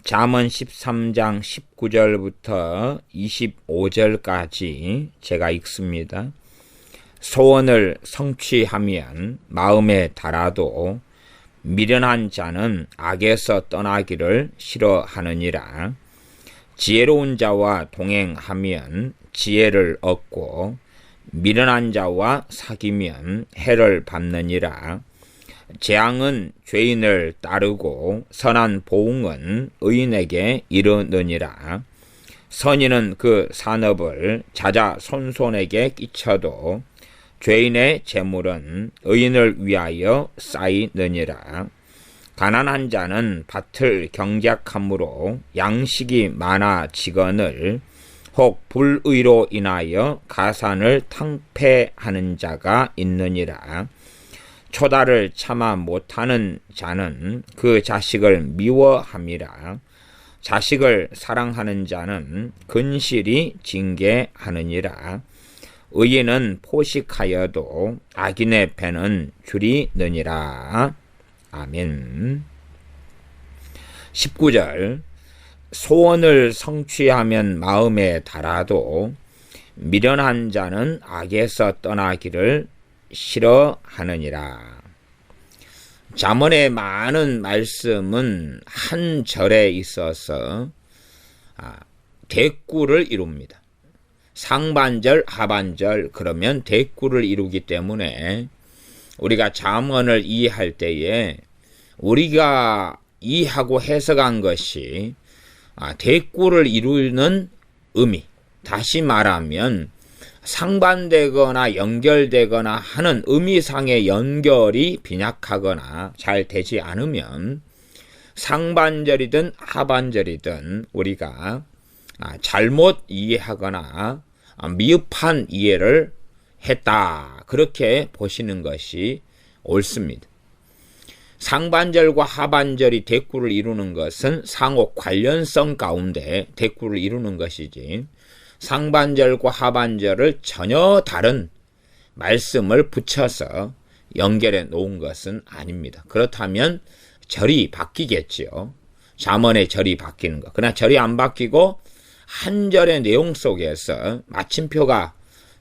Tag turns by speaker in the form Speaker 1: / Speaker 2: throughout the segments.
Speaker 1: 잠언 13장 19절부터 25절까지 제가 읽습니다. 소원을 성취하면 마음에 달아도 미련한 자는 악에서 떠나기를 싫어하느니라. 지혜로운 자와 동행하면 지혜를 얻고 미련한 자와 사귀면 해를 받느니라. 재앙은 죄인을 따르고 선한 보응은 의인에게 이르느니라. 선인은 그 산업을 자자손손에게 끼쳐도 죄인의 재물은 의인을 위하여 쌓이느니라. 가난한 자는 밭을 경작함으로 양식이 많아지거늘 혹 불의로 인하여 가산을 탕폐하는 자가 있느니라. 초다를 참아 못하는 자는 그 자식을 미워함이라. 자식을 사랑하는 자는 근실이 징계하느니라. 의인은 포식하여도 악인의 배는 줄이느니라. 아멘. 19절 소원을 성취하면 마음에 달아도 미련한 자는 악에서 떠나기를 싫어하느니라. 잠언의 많은 말씀은 한 절에 있어서 대꾸를 이룹니다. 상반절, 하반절 그러면 대꾸를 이루기 때문에 우리가 잠언을 이해할 때에 우리가 이해하고 해석한 것이 대꾸를 이루는 의미, 다시 말하면 상반되거나 연결되거나 하는 의미상의 연결이 빈약하거나 잘 되지 않으면 상반절이든 하반절이든 우리가 잘못 이해하거나 미흡한 이해를 했다. 그렇게 보시는 것이 옳습니다. 상반절과 하반절이 대꾸를 이루는 것은 상호 관련성 가운데 대꾸를 이루는 것이지 상반절과 하반절을 전혀 다른 말씀을 붙여서 연결해 놓은 것은 아닙니다. 그렇다면 절이 바뀌겠지요. 잠언의 절이 바뀌는 것. 그러나 절이 안 바뀌고 한 절의 내용 속에서 마침표가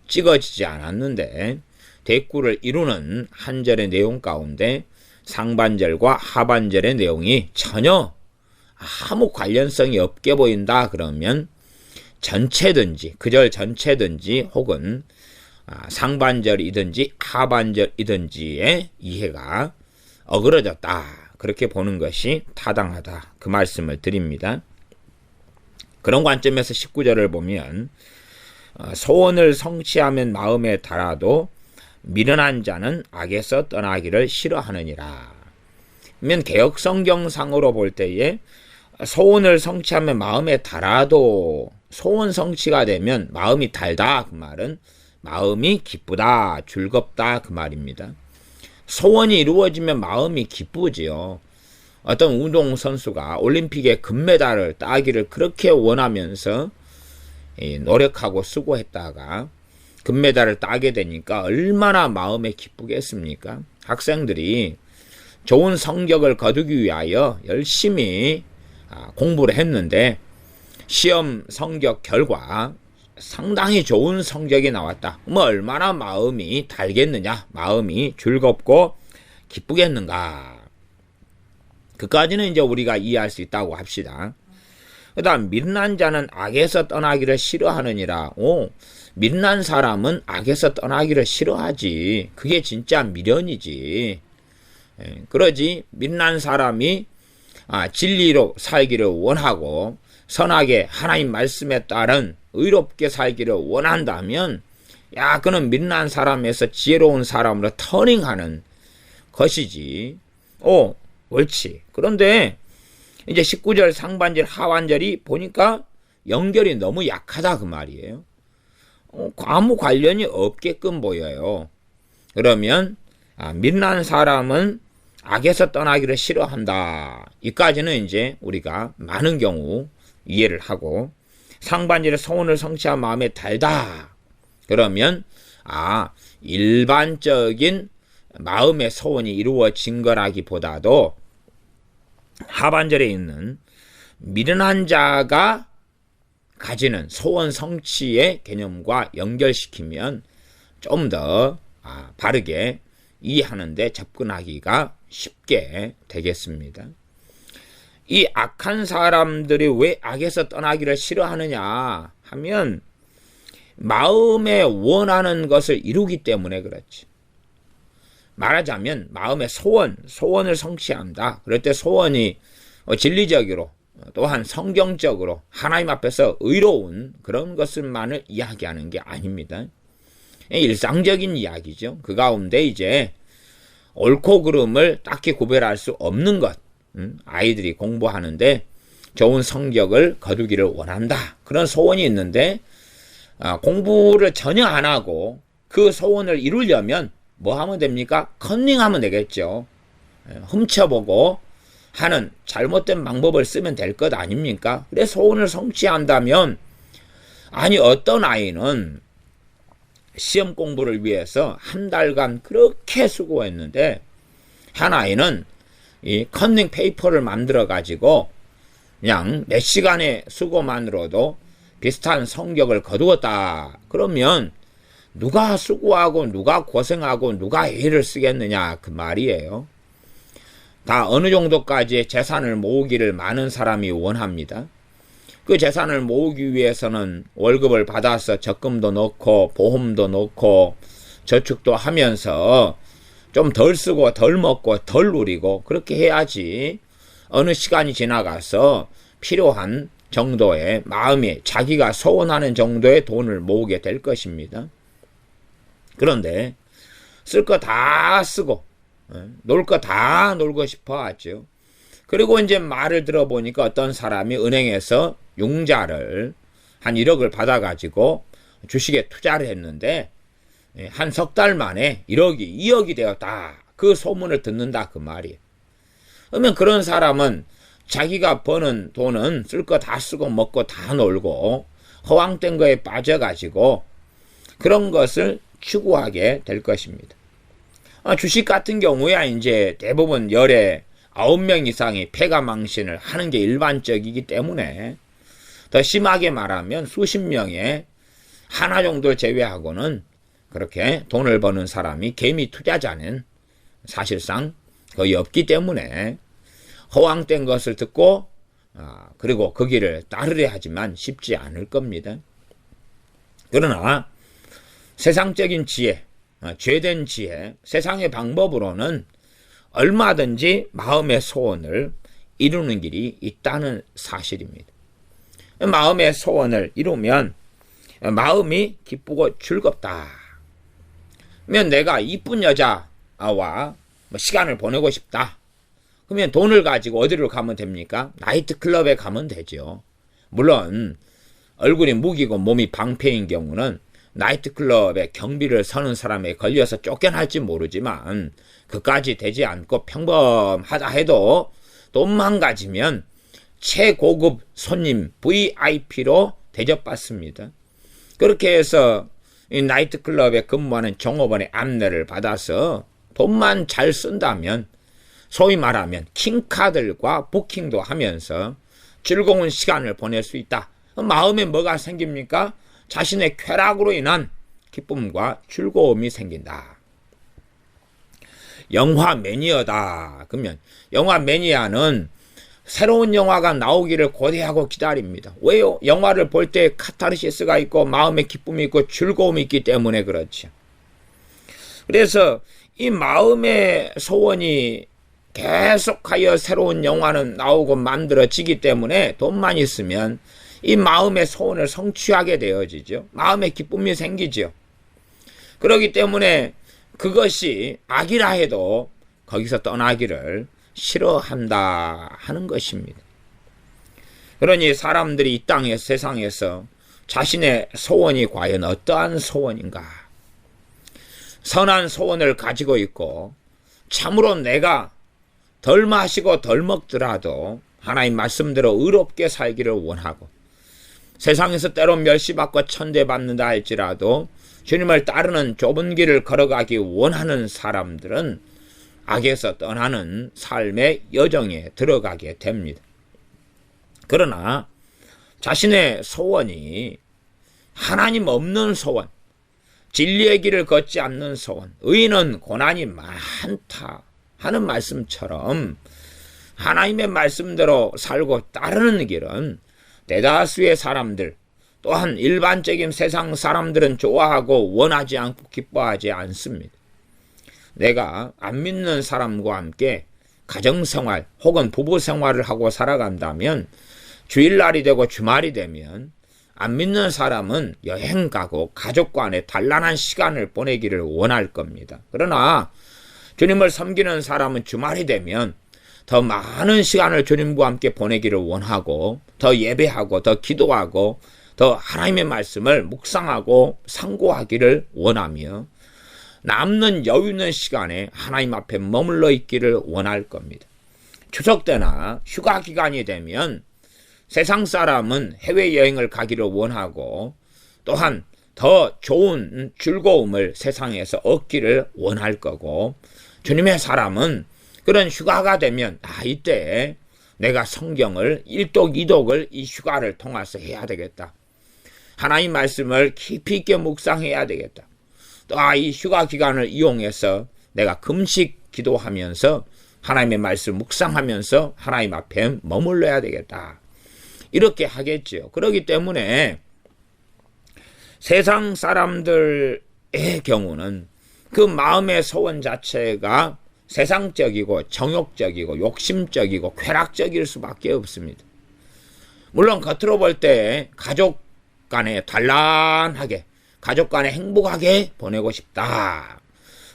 Speaker 1: 찍어지지 않았는데 대꾸를 이루는 한 절의 내용 가운데 상반절과 하반절의 내용이 전혀 아무 관련성이 없게 보인다 그러면 전체든지 그 절 전체든지 혹은 상반절이든지 하반절이든지의 이해가 어그러졌다. 그렇게 보는 것이 타당하다. 그 말씀을 드립니다. 그런 관점에서 19절을 보면 소원을 성취하면 마음에 달아도 미련한 자는 악에서 떠나기를 싫어하느니라. 그러면 개역성경상으로 볼 때에 소원을 성취하면 마음에 달아도 소원 성취가 되면 마음이 달다. 그 말은 마음이 기쁘다, 즐겁다 그 말입니다. 소원이 이루어지면 마음이 기쁘지요. 어떤 운동선수가 올림픽에 금메달을 따기를 그렇게 원하면서 노력하고 수고했다가 금메달을 따게 되니까 얼마나 마음에 기쁘겠습니까? 학생들이 좋은 성적을 거두기 위하여 열심히 공부를 했는데 시험 성적 결과 상당히 좋은 성적이 나왔다. 얼마나 마음이 달겠느냐? 마음이 즐겁고 기쁘겠는가? 그까지는 이제 우리가 이해할 수 있다고 합시다. 그 다음 미련한 자는 악에서 떠나기를 싫어하느니라. 미련한 사람은 악에서 떠나기를 싫어하지. 그게 진짜 미련이지. 그러지 미련한 사람이 진리로 살기를 원하고 선하게 하나님 말씀에 따른 의롭게 살기를 원한다면 그는 미련한 사람에서 지혜로운 사람으로 터닝하는 것이지. 옳지. 그런데 이제 19절 상반절 하반절이 보니까 연결이 너무 약하다 그 말이에요. 아무 관련이 없게끔 보여요. 그러면 미련한 사람은 악에서 떠나기를 싫어한다. 이까지는 이제 우리가 많은 경우 이해를 하고 상반절에 소원을 성취한 마음에 달다. 그러면 일반적인 마음의 소원이 이루어진 거라기보다도 하반절에 있는 미련한 자가 가지는 소원 성취의 개념과 연결시키면 좀 더 바르게 이해하는데 접근하기가 쉽게 되겠습니다. 이 악한 사람들이 왜 악에서 떠나기를 싫어하느냐 하면 마음에 원하는 것을 이루기 때문에 그렇지. 말하자면 마음의 소원을 성취한다. 그럴 때 소원이 진리적으로 또한 성경적으로 하나님 앞에서 의로운 그런 것을만을 이야기하는 게 아닙니다. 일상적인 이야기죠. 그 가운데 이제 옳고 그름을 딱히 구별할 수 없는 것, 아이들이 공부하는데 좋은 성적을 거두기를 원한다. 그런 소원이 있는데 공부를 전혀 안 하고 그 소원을 이루려면 뭐 하면 됩니까? 컨닝하면 되겠죠. 훔쳐보고 하는 잘못된 방법을 쓰면 될 것 아닙니까? 그래 소원을 성취한다면 아니 어떤 아이는 시험 공부를 위해서 한 달간 그렇게 수고했는데 한 아이는 이 컨닝 페이퍼를 만들어 가지고 그냥 몇 시간의 수고만으로도 비슷한 성적을 거두었다. 그러면 누가 수고하고 누가 고생하고 누가 애를 쓰겠느냐 그 말이에요. 다 어느 정도까지의 재산을 모으기를 많은 사람이 원합니다. 그 재산을 모으기 위해서는 월급을 받아서 적금도 넣고 보험도 넣고 저축도 하면서 좀 덜 쓰고 덜 먹고 덜 누리고 그렇게 해야지 어느 시간이 지나가서 필요한 정도의 마음이 자기가 소원하는 정도의 돈을 모으게 될 것입니다. 그런데 쓸 거 다 쓰고 놀 거 다 놀고 싶어 하죠. 그리고 이제 말을 들어보니까 어떤 사람이 은행에서 융자를 한 1억을 받아가지고 주식에 투자를 했는데 한 석 달 만에 1억이 2억이 되었다. 그 소문을 듣는다 그 말이에요. 그러면 그런 사람은 자기가 버는 돈은 쓸 거 다 쓰고 먹고 다 놀고 허황된 거에 빠져가지고 그런 것을 추구하게 될 것입니다. 주식 같은 경우야 이제 대부분 열에 9명 이상이 패가망신을 하는 게 일반적이기 때문에 더 심하게 말하면 수십 명의 하나 정도 제외하고는 그렇게 돈을 버는 사람이 개미 투자자는 사실상 거의 없기 때문에 허황된 것을 듣고 그리고 그 길을 따르려 하지만 쉽지 않을 겁니다. 그러나 세상적인 지혜, 죄된 지혜, 세상의 방법으로는 얼마든지 마음의 소원을 이루는 길이 있다는 사실입니다. 마음의 소원을 이루면 마음이 기쁘고 즐겁다. 그러면 내가 이쁜 여자와 시간을 보내고 싶다. 그러면 돈을 가지고 어디로 가면 됩니까? 나이트클럽에 가면 되죠. 물론 얼굴이 무기고 몸이 방패인 경우는 나이트클럽에 경비를 서는 사람에 걸려서 쫓겨날지 모르지만 그까지 되지 않고 평범하다 해도 돈만 가지면 최고급 손님 VIP로 대접받습니다. 그렇게 해서 이 나이트클럽에 근무하는 종업원의 안내를 받아서 돈만 잘 쓴다면 소위 말하면 킹카들과 부킹도 하면서 즐거운 시간을 보낼 수 있다. 마음에 뭐가 생깁니까? 자신의 쾌락으로 인한 기쁨과 즐거움이 생긴다. 영화 매니아다. 그러면 영화 매니아는 새로운 영화가 나오기를 고대하고 기다립니다. 왜요? 영화를 볼 때 카타르시스가 있고 마음의 기쁨이 있고 즐거움이 있기 때문에 그렇죠. 그래서 이 마음의 소원이 계속하여 새로운 영화는 나오고 만들어지기 때문에 돈만 있으면 이 마음의 소원을 성취하게 되어지죠. 마음의 기쁨이 생기죠. 그렇기 때문에 그것이 악이라 해도 거기서 떠나기를 싫어한다 하는 것입니다. 그러니 사람들이 이 땅의 세상에서 자신의 소원이 과연 어떠한 소원인가? 선한 소원을 가지고 있고 참으로 내가 덜 마시고 덜 먹더라도 하나님 말씀대로 의롭게 살기를 원하고 세상에서 때론 멸시받고 천대받는다 할지라도 주님을 따르는 좁은 길을 걸어가기 원하는 사람들은 악에서 떠나는 삶의 여정에 들어가게 됩니다. 그러나 자신의 소원이 하나님 없는 소원, 진리의 길을 걷지 않는 소원, 의인은 고난이 많다 하는 말씀처럼 하나님의 말씀대로 살고 따르는 길은 대다수의 사람들, 또한 일반적인 세상 사람들은 좋아하고 원하지 않고 기뻐하지 않습니다. 내가 안 믿는 사람과 함께 가정생활 혹은 부부생활을 하고 살아간다면 주일날이 되고 주말이 되면 안 믿는 사람은 여행 가고 가족과 안에 단란한 시간을 보내기를 원할 겁니다. 그러나 주님을 섬기는 사람은 주말이 되면 더 많은 시간을 주님과 함께 보내기를 원하고 더 예배하고 더 기도하고 더 하나님의 말씀을 묵상하고 상고하기를 원하며 남는 여유 있는 시간에 하나님 앞에 머물러 있기를 원할 겁니다. 추석 때나 휴가 기간이 되면 세상 사람은 해외여행을 가기를 원하고 또한 더 좋은 즐거움을 세상에서 얻기를 원할 거고 주님의 사람은 그런 휴가가 되면 이때 내가 성경을 1독 2독을 이 휴가를 통해서 해야 되겠다. 하나님 말씀을 깊이 있게 묵상해야 되겠다. 또 이 휴가 기간을 이용해서 내가 금식 기도하면서 하나님의 말씀 묵상하면서 하나님 앞에 머물러야 되겠다. 이렇게 하겠지요. 그렇기 때문에 세상 사람들의 경우는 그 마음의 소원 자체가 세상적이고 정욕적이고 욕심적이고 쾌락적일 수밖에 없습니다. 물론 겉으로 볼 때 가족 간에 단란하게 가족 간에 행복하게 보내고 싶다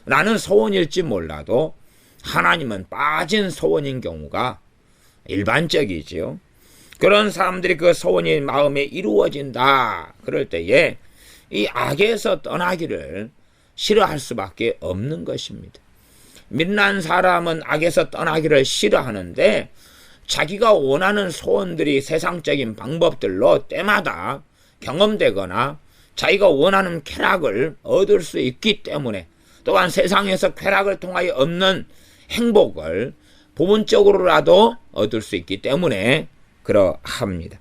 Speaker 1: 라는 소원일지 몰라도 하나님은 빠진 소원인 경우가 일반적이지요. 그런 사람들이 그 소원이 마음에 이루어진다 그럴 때에 이 악에서 떠나기를 싫어할 수밖에 없는 것입니다. 믿는 사람은 악에서 떠나기를 싫어하는데 자기가 원하는 소원들이 세상적인 방법들로 때마다 경험되거나 자기가 원하는 쾌락을 얻을 수 있기 때문에 또한 세상에서 쾌락을 통하여 얻는 행복을 부분적으로라도 얻을 수 있기 때문에 그러합니다.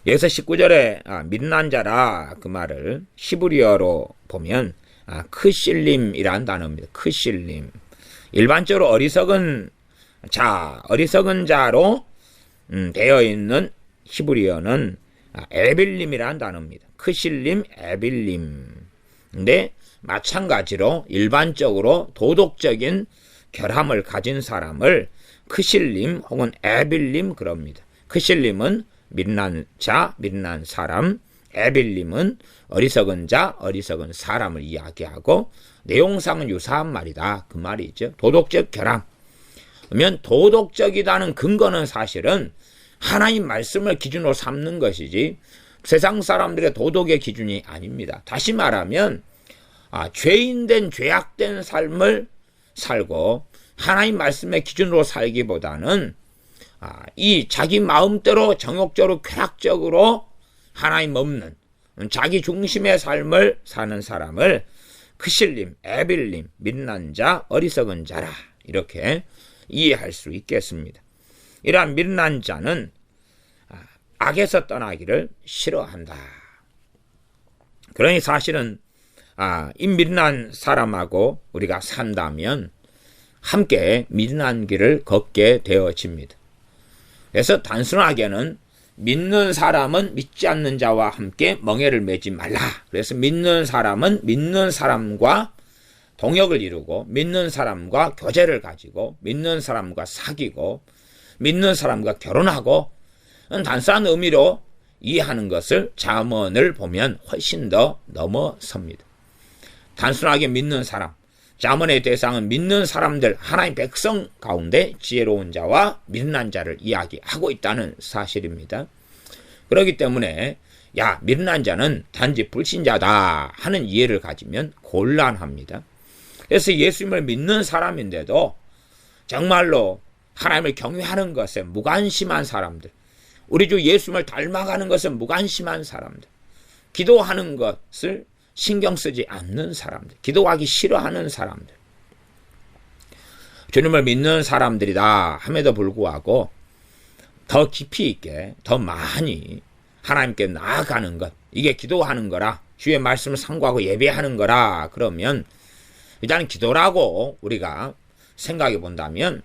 Speaker 1: 여기서 19절에 믿는 자라 그 말을 히브리어로 보면 크실림이라는 단어입니다. 크실림. 일반적으로 어리석은 자로 되어 있는 히브리어는 에빌림이라는 단어입니다. 크실림, 에빌림. 근데 마찬가지로 일반적으로 도덕적인 결함을 가진 사람을 크실림 혹은 에빌림 그럽니다. 크실림은 믿는 자, 믿는 사람, 에빌림은 어리석은 자, 어리석은 사람을 이야기하고 내용상은 유사한 말이다. 그 말이죠. 도덕적 결함. 그러면 도덕적이다는 근거는 사실은 하나님 말씀을 기준으로 삼는 것이지 세상 사람들의 도덕의 기준이 아닙니다. 다시 말하면 죄인된 죄악된 삶을 살고 하나님 말씀의 기준으로 살기보다는 이 자기 마음대로 정욕적으로 쾌락적으로 하나님 없는 자기 중심의 삶을 사는 사람을 크실림, 에빌림, 믿는 자, 어리석은 자라 이렇게 이해할 수 있겠습니다. 이러한 믿는 자는 악에서 떠나기를 싫어한다. 그러니 사실은 이 믿는 사람하고 우리가 산다면 함께 믿는 길을 걷게 되어집니다. 그래서 단순하게는 믿는 사람은 믿지 않는 자와 함께 멍에를 매지 말라. 그래서 믿는 사람은 믿는 사람과 동역을 이루고 믿는 사람과 교제를 가지고 믿는 사람과 사귀고 믿는 사람과 결혼하고 단순한 의미로 이해하는 것을 잠언을 보면 훨씬 더 넘어섭니다. 단순하게 믿는 사람, 잠언의 대상은 믿는 사람들, 하나님 백성 가운데 지혜로운 자와 믿는 자를 이야기하고 있다는 사실입니다. 그렇기 때문에 믿는 자는 단지 불신자다 하는 이해를 가지면 곤란합니다. 그래서 예수님을 믿는 사람인데도 정말로 하나님을 경외하는 것에 무관심한 사람들, 우리 주 예수님을 닮아가는 것에 무관심한 사람들, 기도하는 것을 신경 쓰지 않는 사람들, 기도하기 싫어하는 사람들, 주님을 믿는 사람들이다 함에도 불구하고 더 깊이 있게 더 많이 하나님께 나아가는 것, 이게 기도하는 거라, 주의 말씀을 상고하고 예배하는 거라, 그러면 일단 기도라고 우리가 생각해 본다면,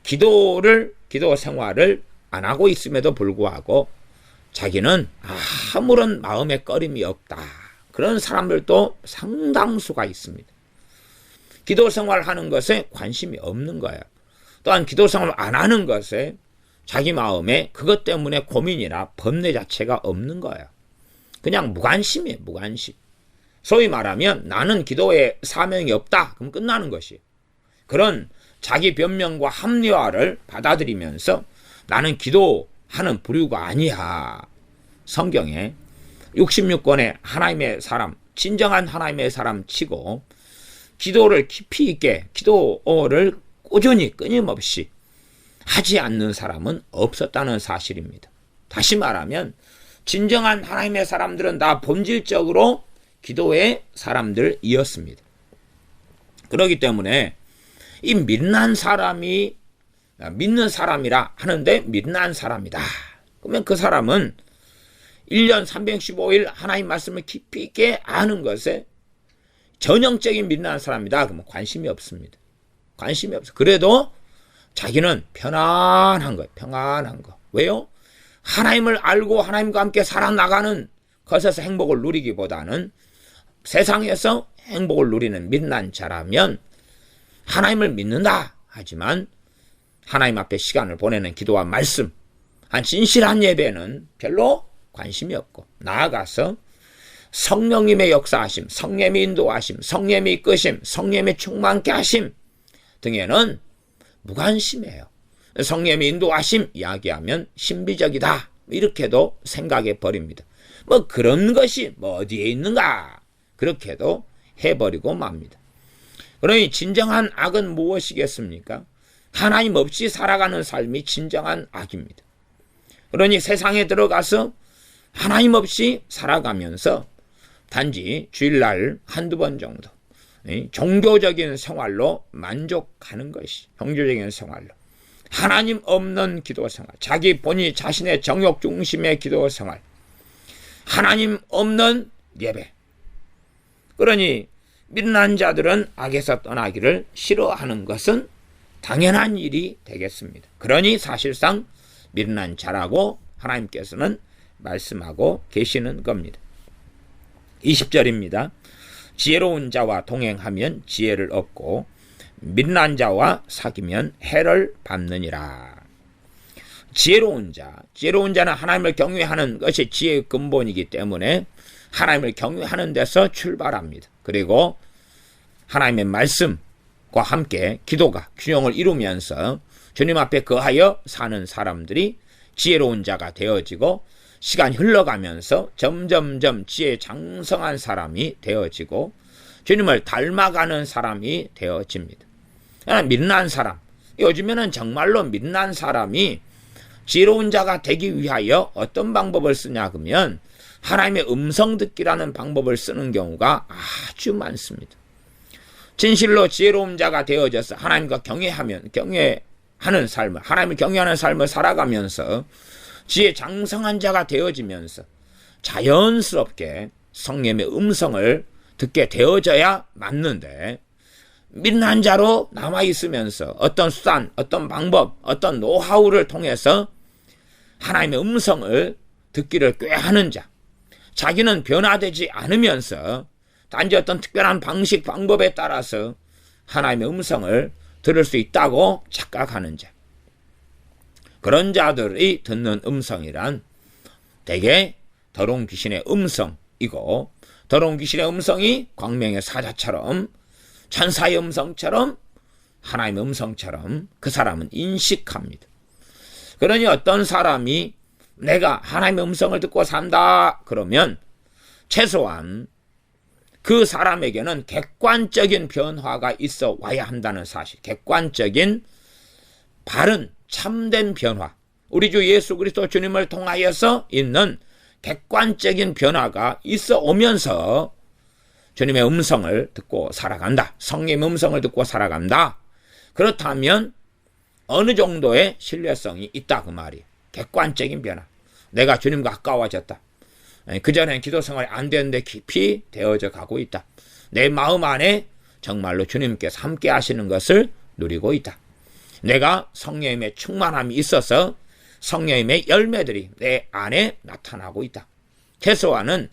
Speaker 1: 기도 생활을 안 하고 있음에도 불구하고 자기는 아무런 마음의 꺼림이 없다, 그런 사람들도 상당수가 있습니다. 기도 생활하는 것에 관심이 없는 거예요. 또한 기도 생활을 안 하는 것에 자기 마음에 그것 때문에 고민이나 번뇌 자체가 없는 거예요. 그냥 무관심이에요. 무관심. 소위 말하면 나는 기도에 사명이 없다, 그럼 끝나는 것이에요. 그런 자기 변명과 합리화를 받아들이면서 나는 기도하는 부류가 아니야. 성경에 66권의 하나님의 사람, 진정한 하나님의 사람 치고 기도를 깊이 있게, 기도를 꾸준히 끊임없이 하지 않는 사람은 없었다는 사실입니다. 다시 말하면 진정한 하나님의 사람들은 다 본질적으로 기도의 사람들이었습니다. 그렇기 때문에 이 믿는 사람이 믿는 사람이라 하는데 믿는 사람이다, 그러면 그 사람은 1년 365일 하나님 말씀을 깊이 있게 아는 것에 전형적인 믿는 사람이다, 그러면 관심이 없습니다. 관심이 없어. 그래도 자기는 편안한 거예요. 평안한 거. 왜요? 하나님을 알고 하나님과 함께 살아나가는 것에서 행복을 누리기보다는 세상에서 행복을 누리는 믿는 자라면 하나님을 믿는다 하지만 하나님 앞에 시간을 보내는 기도와 말씀, 한 진실한 예배는 별로 관심이 없고, 나아가서 성령님의 역사하심, 성령님의 인도하심, 성령님의 이끄심, 성령님의 충만케 하심 등에는 무관심해요. 성령님의 인도하심 이야기하면 신비적이다, 이렇게도 생각해 버립니다. 뭐 그런 것이 뭐 어디에 있는가, 그렇게도 해버리고 맙니다. 그러니 진정한 악은 무엇이겠습니까? 하나님 없이 살아가는 삶이 진정한 악입니다. 그러니 세상에 들어가서 하나님 없이 살아가면서 단지 주일날 한두 번 정도 종교적인 생활로 만족하는 것이, 종교적인 생활로 하나님 없는 기도 생활, 자기 본인 자신의 정욕 중심의 기도 생활, 하나님 없는 예배. 그러니 믿는 자들은 악에서 떠나기를 싫어하는 것은 당연한 일이 되겠습니다. 그러니 사실상 믿는 자라고 하나님께서는 말씀하고 계시는 겁니다. 20절입니다. 지혜로운 자와 동행하면 지혜를 얻고 믿는 자와 사귀면 해를 받느니라. 지혜로운 자는 하나님을 경외하는 것이 지혜의 근본이기 때문에 하나님을 경외하는 데서 출발합니다. 그리고 하나님의 말씀과 함께 기도가 균형을 이루면서 주님 앞에 거하여 사는 사람들이 지혜로운 자가 되어지고, 시간이 흘러가면서 점점점 지혜 장성한 사람이 되어지고 주님을 닮아가는 사람이 되어집니다. 믿는 사람, 요즘에는 정말로 믿는 사람이 지혜로운 자가 되기 위하여 어떤 방법을 쓰냐 그러면 하나님의 음성 듣기라는 방법을 쓰는 경우가 아주 많습니다. 진실로 지혜로운 자가 되어져서 하나님과 경외하는 삶을, 하나님을 경외하는 삶을 살아가면서 지혜 장성한 자가 되어지면서 자연스럽게 성령의 음성을 듣게 되어져야 맞는데, 믿는 자로 남아있으면서 어떤 수단, 어떤 방법, 어떤 노하우를 통해서 하나님의 음성을 듣기를 꾀하는 자, 자기는 변화되지 않으면서 단지 어떤 특별한 방식, 방법에 따라서 하나님의 음성을 들을 수 있다고 착각하는 자, 그런 자들이 듣는 음성이란 대개 더러운 귀신의 음성이고, 더러운 귀신의 음성이 광명의 사자처럼, 천사의 음성처럼, 하나님의 음성처럼 그 사람은 인식합니다. 그러니 어떤 사람이 내가 하나님의 음성을 듣고 산다 그러면 최소한 그 사람에게는 객관적인 변화가 있어 와야 한다는 사실, 객관적인 바른 참된 변화, 우리 주 예수 그리스도 주님을 통하여서 있는 객관적인 변화가 있어 오면서 주님의 음성을 듣고 살아간다, 성령의 음성을 듣고 살아간다, 그렇다면 어느 정도의 신뢰성이 있다 그 말이에요. 객관적인 변화. 내가 주님과 가까워졌다. 그전엔 기도 생활이 안 되는데 깊이 되어져 가고 있다. 내 마음 안에 정말로 주님께서 함께 하시는 것을 누리고 있다. 내가 성령님의 충만함이 있어서 성령님의 열매들이 내 안에 나타나고 있다. 최소한은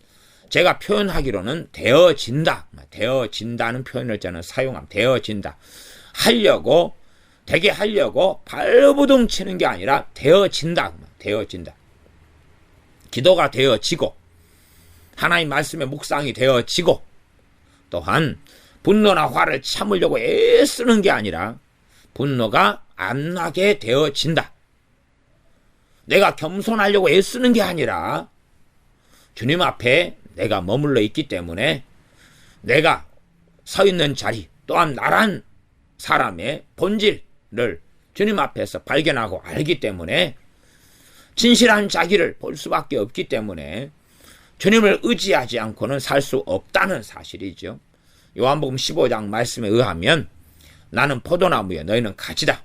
Speaker 1: 제가 표현하기로는 되어진다는 표현을 저는 사용합니다. 되어진다. 되게 하려고 발버둥 치는 게 아니라 되어진다. 기도가 되어지고 하나님 말씀의 묵상이 되어지고 또한 분노나 화를 참으려고 애쓰는 게 아니라 분노가 안 나게 되어진다. 내가 겸손하려고 애쓰는 게 아니라 주님 앞에 내가 머물러 있기 때문에 내가 서 있는 자리 또한 나란 사람의 본질을 주님 앞에서 발견하고 알기 때문에 진실한 자기를 볼 수밖에 없기 때문에 주님을 의지하지 않고는 살 수 없다는 사실이죠. 요한복음 15장 말씀에 의하면 나는 포도나무여 너희는 가지다.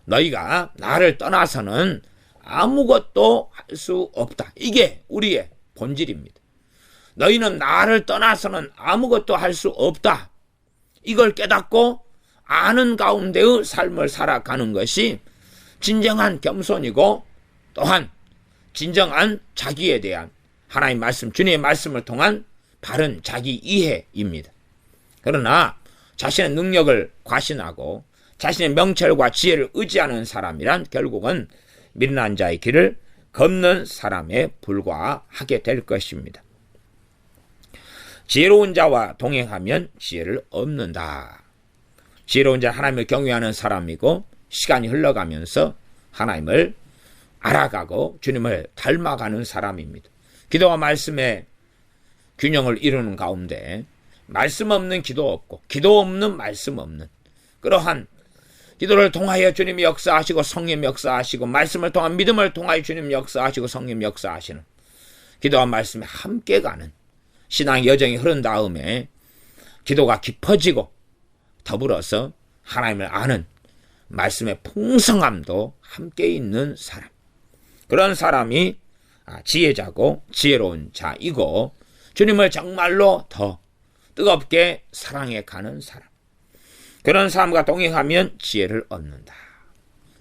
Speaker 1: 너희가 나를 떠나서는 아무것도 할 수 없다. 이게 우리의 본질입니다. 너희는 나를 떠나서는 아무것도 할 수 없다. 이걸 깨닫고 아는 가운데의 삶을 살아가는 것이 진정한 겸손이고 또한 진정한 자기에 대한 하나님 말씀, 주님의 말씀을 통한 바른 자기 이해입니다. 그러나 자신의 능력을 과신하고 자신의 명철과 지혜를 의지하는 사람이란 결국은 미련한 자의 길을 걷는 사람에 불과하게 될 것입니다. 지혜로운 자와 동행하면 지혜를 얻는다. 지혜로운 자는 하나님을 경외하는 사람이고 시간이 흘러가면서 하나님을 알아가고 주님을 닮아가는 사람입니다. 기도와 말씀의 균형을 이루는 가운데 말씀 없는 기도 없고 기도 없는 말씀 없는 그러한 기도를 통하여 주님이 역사하시고 성령 역사하시고 말씀을 통한 믿음을 통하여 주님 역사하시고 성령 역사하시는 기도와 말씀에 함께 가는 신앙의 여정이 흐른 다음에 기도가 깊어지고 더불어서 하나님을 아는 말씀의 풍성함도 함께 있는 사람. 그런 사람이 지혜자고 지혜로운 자이고 주님을 정말로 더 뜨겁게 사랑해 가는 사람. 그런 사람과 동행하면 지혜를 얻는다.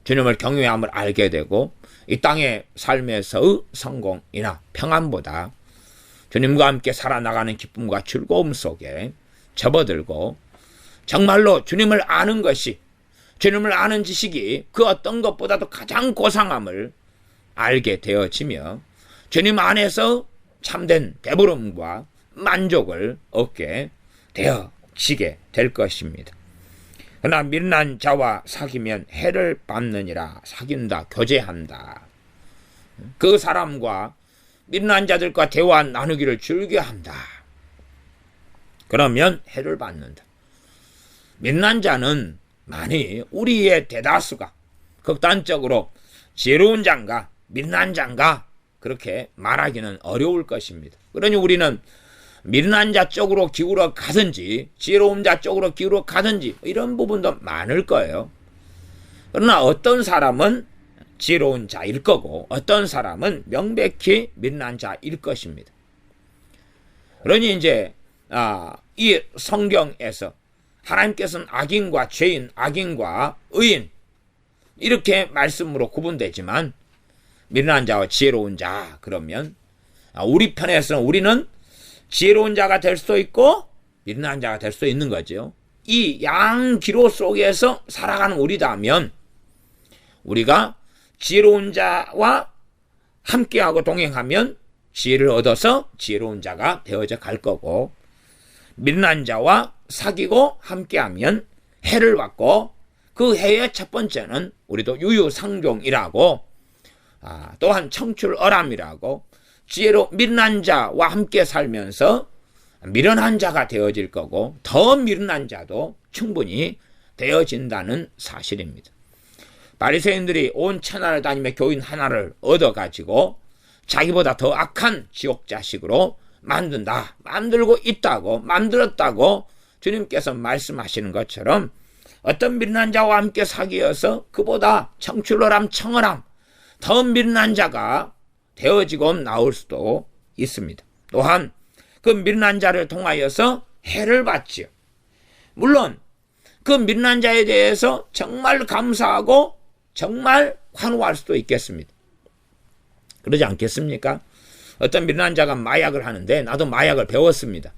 Speaker 1: 주님을 경외함을 알게 되고 이 땅의 삶에서의 성공이나 평안보다 주님과 함께 살아나가는 기쁨과 즐거움 속에 접어들고 정말로 주님을 아는 것이 주님을 아는 지식이 그 어떤 것보다도 가장 고상함을 알게 되어지며 주님 안에서 참된 배부름과 만족을 얻게 되어지게 될 것입니다. 그러나 미련한 자와 사귀면 해를 받느니라. 사귄다, 교제한다. 그 사람과 미련한 자들과 대화 나누기를 즐겨한다. 그러면 해를 받는다. 미련한 자는 많이 우리의 대다수가 극단적으로 지혜로운 자인가 미련한 자인가 그렇게 말하기는 어려울 것입니다. 그러니 우리는 미련한 자 쪽으로 기울어 가든지 지혜로운 자 쪽으로 기울어 가든지 이런 부분도 많을 거예요. 그러나 어떤 사람은 지혜로운 자일 거고 어떤 사람은 명백히 미련한 자일 것입니다. 그러니 이제 이 성경에서 하나님께서는 악인과 죄인, 악인과 의인 이렇게 말씀으로 구분되지만 미련한 자와 지혜로운 자 그러면 우리 편에서는 우리는 지혜로운 자가 될 수도 있고 미련한 자가 될 수도 있는 거죠. 이 양기로 속에서 살아가는 우리다면 우리가 지혜로운 자와 함께하고 동행하면 지혜를 얻어서 지혜로운 자가 되어져 갈 거고 미련한 자와 사귀고 함께하면 해를 받고 그 해의 첫 번째는 우리도 유유상종이라고 또한 청출어람이라고 지혜로 미련한 자와 함께 살면서 미련한 자가 되어질 거고 더 미련한 자도 충분히 되어진다는 사실입니다. 바리새인들이 온 천하를 다니며 교인 하나를 얻어가지고 자기보다 더 악한 지옥 자식으로 만들고 있다고 만들었다고 주님께서 말씀하시는 것처럼 어떤 미련한 자와 함께 사귀어서 그보다 청출어람 청어람 더 미련한 자가 되어지고 나올 수도 있습니다. 또한 그 미련한 자를 통하여서 해를 받지요. 물론 그 미련한 자에 대해서 정말 감사하고 정말 환호할 수도 있겠습니다. 그러지 않겠습니까? 어떤 미련한 자가 마약을 하는데 나도 마약을 배웠습니다.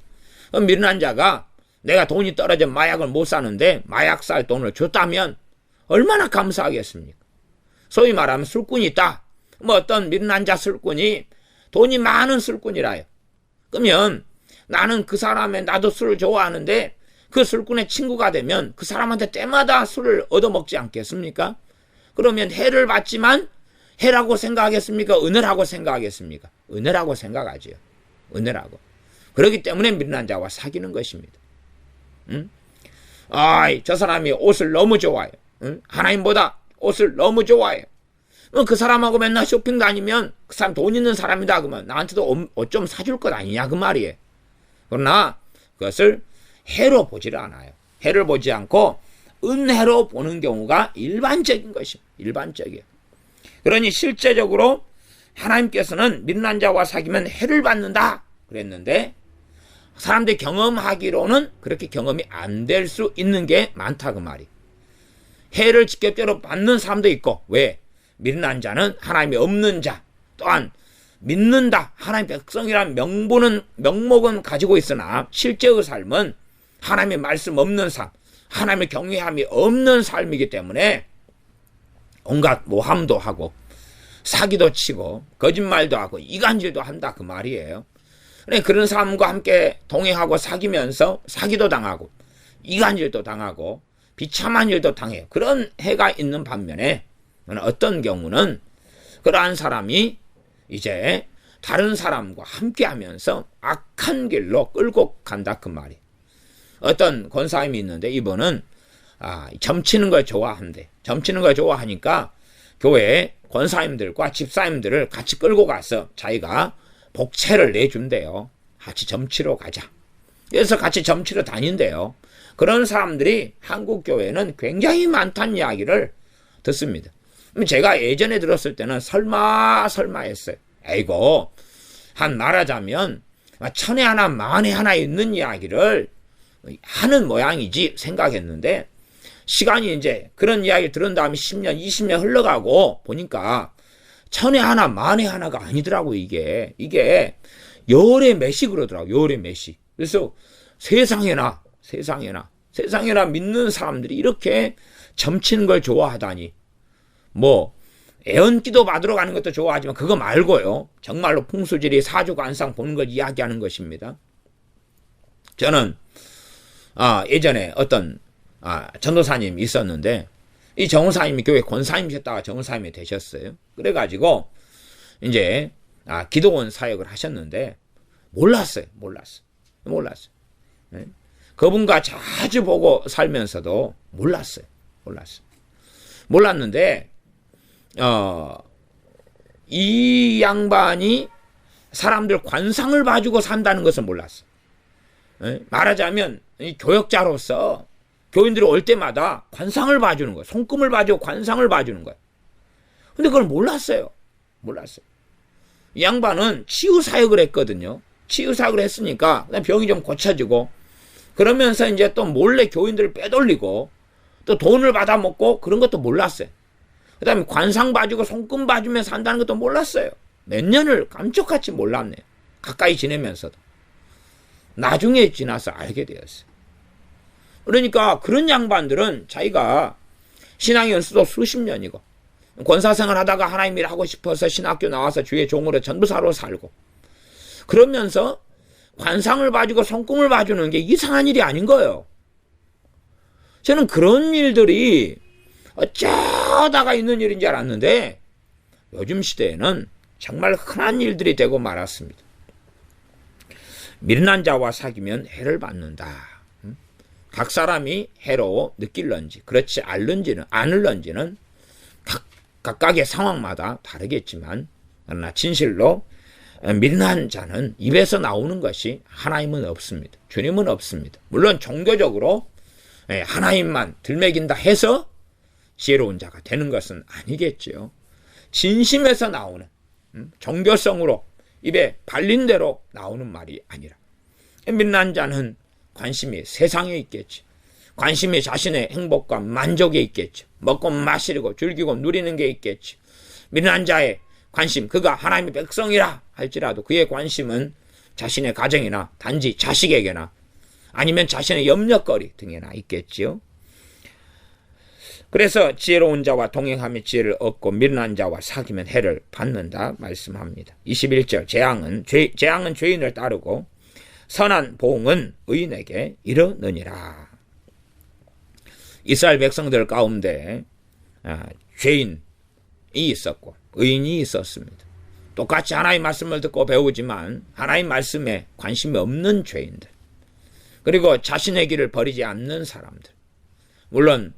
Speaker 1: 미련한 자가 내가 돈이 떨어져 마약을 못 사는데 마약 살 돈을 줬다면 얼마나 감사하겠습니까? 소위 말하면 술꾼이 있다. 뭐 어떤 미련한 자 술꾼이 돈이 많은 술꾼이라요. 그러면 나는 그 사람의 나도 술을 좋아하는데 그 술꾼의 친구가 되면 그 사람한테 때마다 술을 얻어먹지 않겠습니까? 그러면 해를 받지만 해라고 생각하겠습니까? 은혜라고 생각하겠습니까? 은혜라고 생각하지요. 은혜라고. 그렇기 때문에 미련한 자와 사귀는 것입니다. 저 사람이 옷을 너무 좋아해요. 하나님보다 옷을 너무 좋아해요. 그 사람하고 맨날 쇼핑 다니면 그 사람 돈 있는 사람이다 그러면 나한테도 옷 좀 사줄 것 아니냐 그 말이에요. 그러나 그것을 해로 보지를 않아요. 해를 보지 않고 은혜로 보는 경우가 일반적인 것입니다. 일반적이에요. 그러니 실제적으로 하나님께서는 미련한 자와 사귀면 해를 받는다 그랬는데 사람들이 경험하기로는 그렇게 경험이 안 될 수 있는 게 많다 그 말이. 해를 직접적으로 받는 사람도 있고 왜? 미련한 자는 하나님이 없는 자 또한 믿는다 하나님 백성이라는 명목은 가지고 있으나 실제의 삶은 하나님의 말씀 없는 삶 하나님의 경외함이 없는 삶이기 때문에 온갖 모함도 하고 사기도 치고 거짓말도 하고 이간질도 한다 그 말이에요. 그런 사람과 함께 동행하고 사귀면서 사기도 당하고 이간질도 당하고 비참한 일도 당해요. 그런 해가 있는 반면에 어떤 경우는 그러한 사람이 이제 다른 사람과 함께 하면서 악한 길로 끌고 간다 그 말이에요. 어떤 권사님이 있는데 이분은 점치는 걸 좋아한대. 점치는 걸 좋아하니까 교회에 권사님들과 집사님들을 같이 끌고 가서 자기가 복채를 내준대요. 같이 점치러 가자. 그래서 같이 점치러 다닌대요. 그런 사람들이 한국 교회는 굉장히 많다는 이야기를 듣습니다. 제가 예전에 들었을 때는 설마 했어요. 아이고 말하자면 천에 하나 만에 하나 있는 이야기를 하는 모양이지 생각했는데 시간이 이제 그런 이야기 들은 다음에 10년 20년 흘러가고 보니까 천에 하나 만에 하나가 아니더라고. 이게 열의 몇이 그러더라고. 열의 몇이. 그래서 세상에나 믿는 사람들이 이렇게 점치는 걸 좋아하다니. 뭐 애언기도 받으러 가는 것도 좋아하지만 그거 말고요. 정말로 풍수지리 사주관상 보는 걸 이야기하는 것입니다. 저는 예전에 어떤 전도사님이 있었는데 이 전도사님이 교회 권사님이셨다가 전도사님이 되셨어요. 그래가지고 이제 기도원 사역을 하셨는데 몰랐어요. 네? 그분과 자주 보고 살면서도 몰랐는데 이 양반이 사람들 관상을 봐주고 산다는 것을 몰랐어. 말하자면 이 교역자로서 교인들이 올 때마다 관상을 봐주는 거야. 손금을 봐주고 관상을 봐주는 거야. 근데 그걸 몰랐어요. 이 양반은 치유사역을 했거든요. 치유사역을 했으니까 병이 좀 고쳐지고 그러면서 이제 또 몰래 교인들을 빼돌리고 또 돈을 받아먹고 그런 것도 몰랐어요. 그 다음에 관상 봐주고 손금 봐주면서 산다는 것도 몰랐어요. 몇 년을 감쪽같이 몰랐네요. 가까이 지내면서도. 나중에 지나서 알게 되었어요. 그러니까 그런 양반들은 자기가 신앙 연수도 수십 년이고 권사생활 하다가 하나님 일 하고 싶어서 신학교 나와서 주의 종으로 전도사로 살고 그러면서 관상을 봐주고 손금을 봐주는 게 이상한 일이 아닌 거예요. 저는 그런 일들이 어쩌다가 있는 일인 줄 알았는데 요즘 시대에는 정말 흔한 일들이 되고 말았습니다. 미련한 자와 사귀면 해를 받는다. 각 사람이 해로 느낄런지 그렇지 않을런지는 각각의 상황마다 다르겠지만 그러나 진실로 미련한 자는 입에서 나오는 것이 하나님은 없습니다. 주님은 없습니다. 물론 종교적으로 하나님만 들먹인다 해서 지혜로운 자가 되는 것은 아니겠죠. 진심에서 나오는 종교성으로 입에 발린 대로 나오는 말이 아니라 믿는 자는 관심이 세상에 있겠지. 관심이 자신의 행복과 만족에 있겠죠. 먹고 마시고 즐기고 누리는 게 있겠지. 믿는 자의 관심, 그가 하나님의 백성이라 할지라도 그의 관심은 자신의 가정이나 단지 자식에게나 아니면 자신의 염려거리 등에나 있겠지요. 그래서 지혜로운 자와 동행하며 지혜를 얻고 미련한 자와 사귀면 해를 받는다 말씀합니다. 21절 재앙은 죄인을 따르고 선한 보응은 의인에게 이르느니라. 이스라엘 백성들 가운데 죄인이 있었고 의인이 있었습니다. 똑같이 하나님의 말씀을 듣고 배우지만 하나님의 말씀에 관심이 없는 죄인들, 그리고 자신의 길을 버리지 않는 사람들. 물론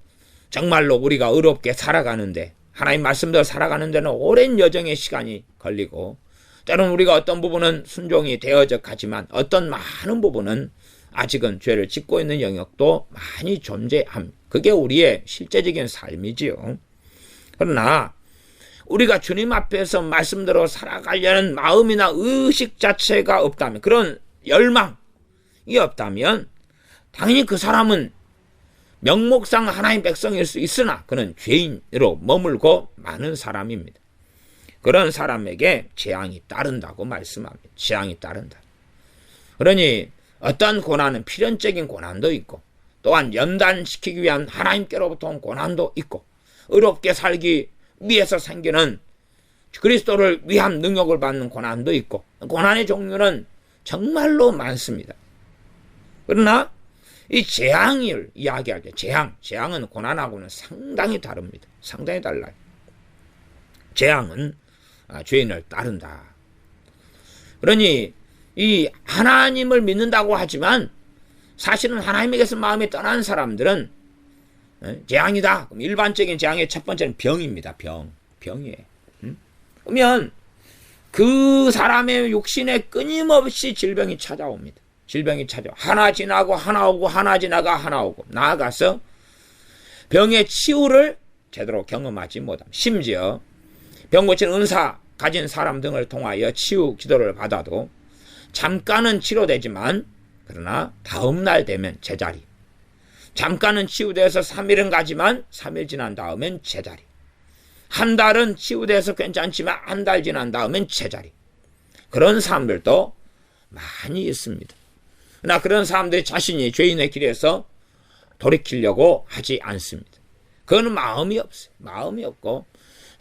Speaker 1: 정말로 우리가 의롭게 살아가는데, 하나님 말씀대로 살아가는 데는 오랜 여정의 시간이 걸리고, 때로는 우리가 어떤 부분은 순종이 되어져 가지만 어떤 많은 부분은 아직은 죄를 짓고 있는 영역도 많이 존재합니다. 그게 우리의 실제적인 삶이지요. 그러나 우리가 주님 앞에서 말씀대로 살아가려는 마음이나 의식 자체가 없다면, 그런 열망이 없다면 당연히 그 사람은 명목상 하나님 백성일 수 있으나 그는 죄인으로 머물고 많은 사람입니다. 그런 사람에게 재앙이 따른다고 말씀합니다. 재앙이 따른다. 그러니 어떤 고난은 필연적인 고난도 있고, 또한 연단시키기 위한 하나님께로부터 온 고난도 있고, 의롭게 살기 위해서 생기는 그리스도를 위한 능력을 받는 고난도 있고, 고난의 종류는 정말로 많습니다. 그러나 이 재앙을 이야기할 때 재앙은 고난하고는 상당히 다릅니다. 상당히 달라요. 재앙은 죄인을 따른다. 그러니 이 하나님을 믿는다고 하지만 사실은 하나님에게서 마음이 떠난 사람들은 재앙이다. 그럼 일반적인 재앙의 첫 번째는 병입니다. 병이에요. 그러면 그 사람의 육신에 끊임없이 질병이 찾아옵니다. 하나 지나고 하나 오고, 하나 지나가 하나 오고, 나아가서 병의 치유를 제대로 경험하지 못합니다. 심지어 병 고치는 은사 가진 사람 등을 통하여 치유 기도를 받아도 잠깐은 치료되지만, 그러나 다음날 되면 제자리. 잠깐은 치유돼서 3일은 가지만 3일 지난 다음엔 제자리. 한 달은 치유돼서 괜찮지만 한 달 지난 다음엔 제자리. 그런 사람들도 많이 있습니다. 그러나 그런 사람들이 자신이 죄인의 길에서 돌이키려고 하지 않습니다. 그거는 마음이 없어요. 마음이 없고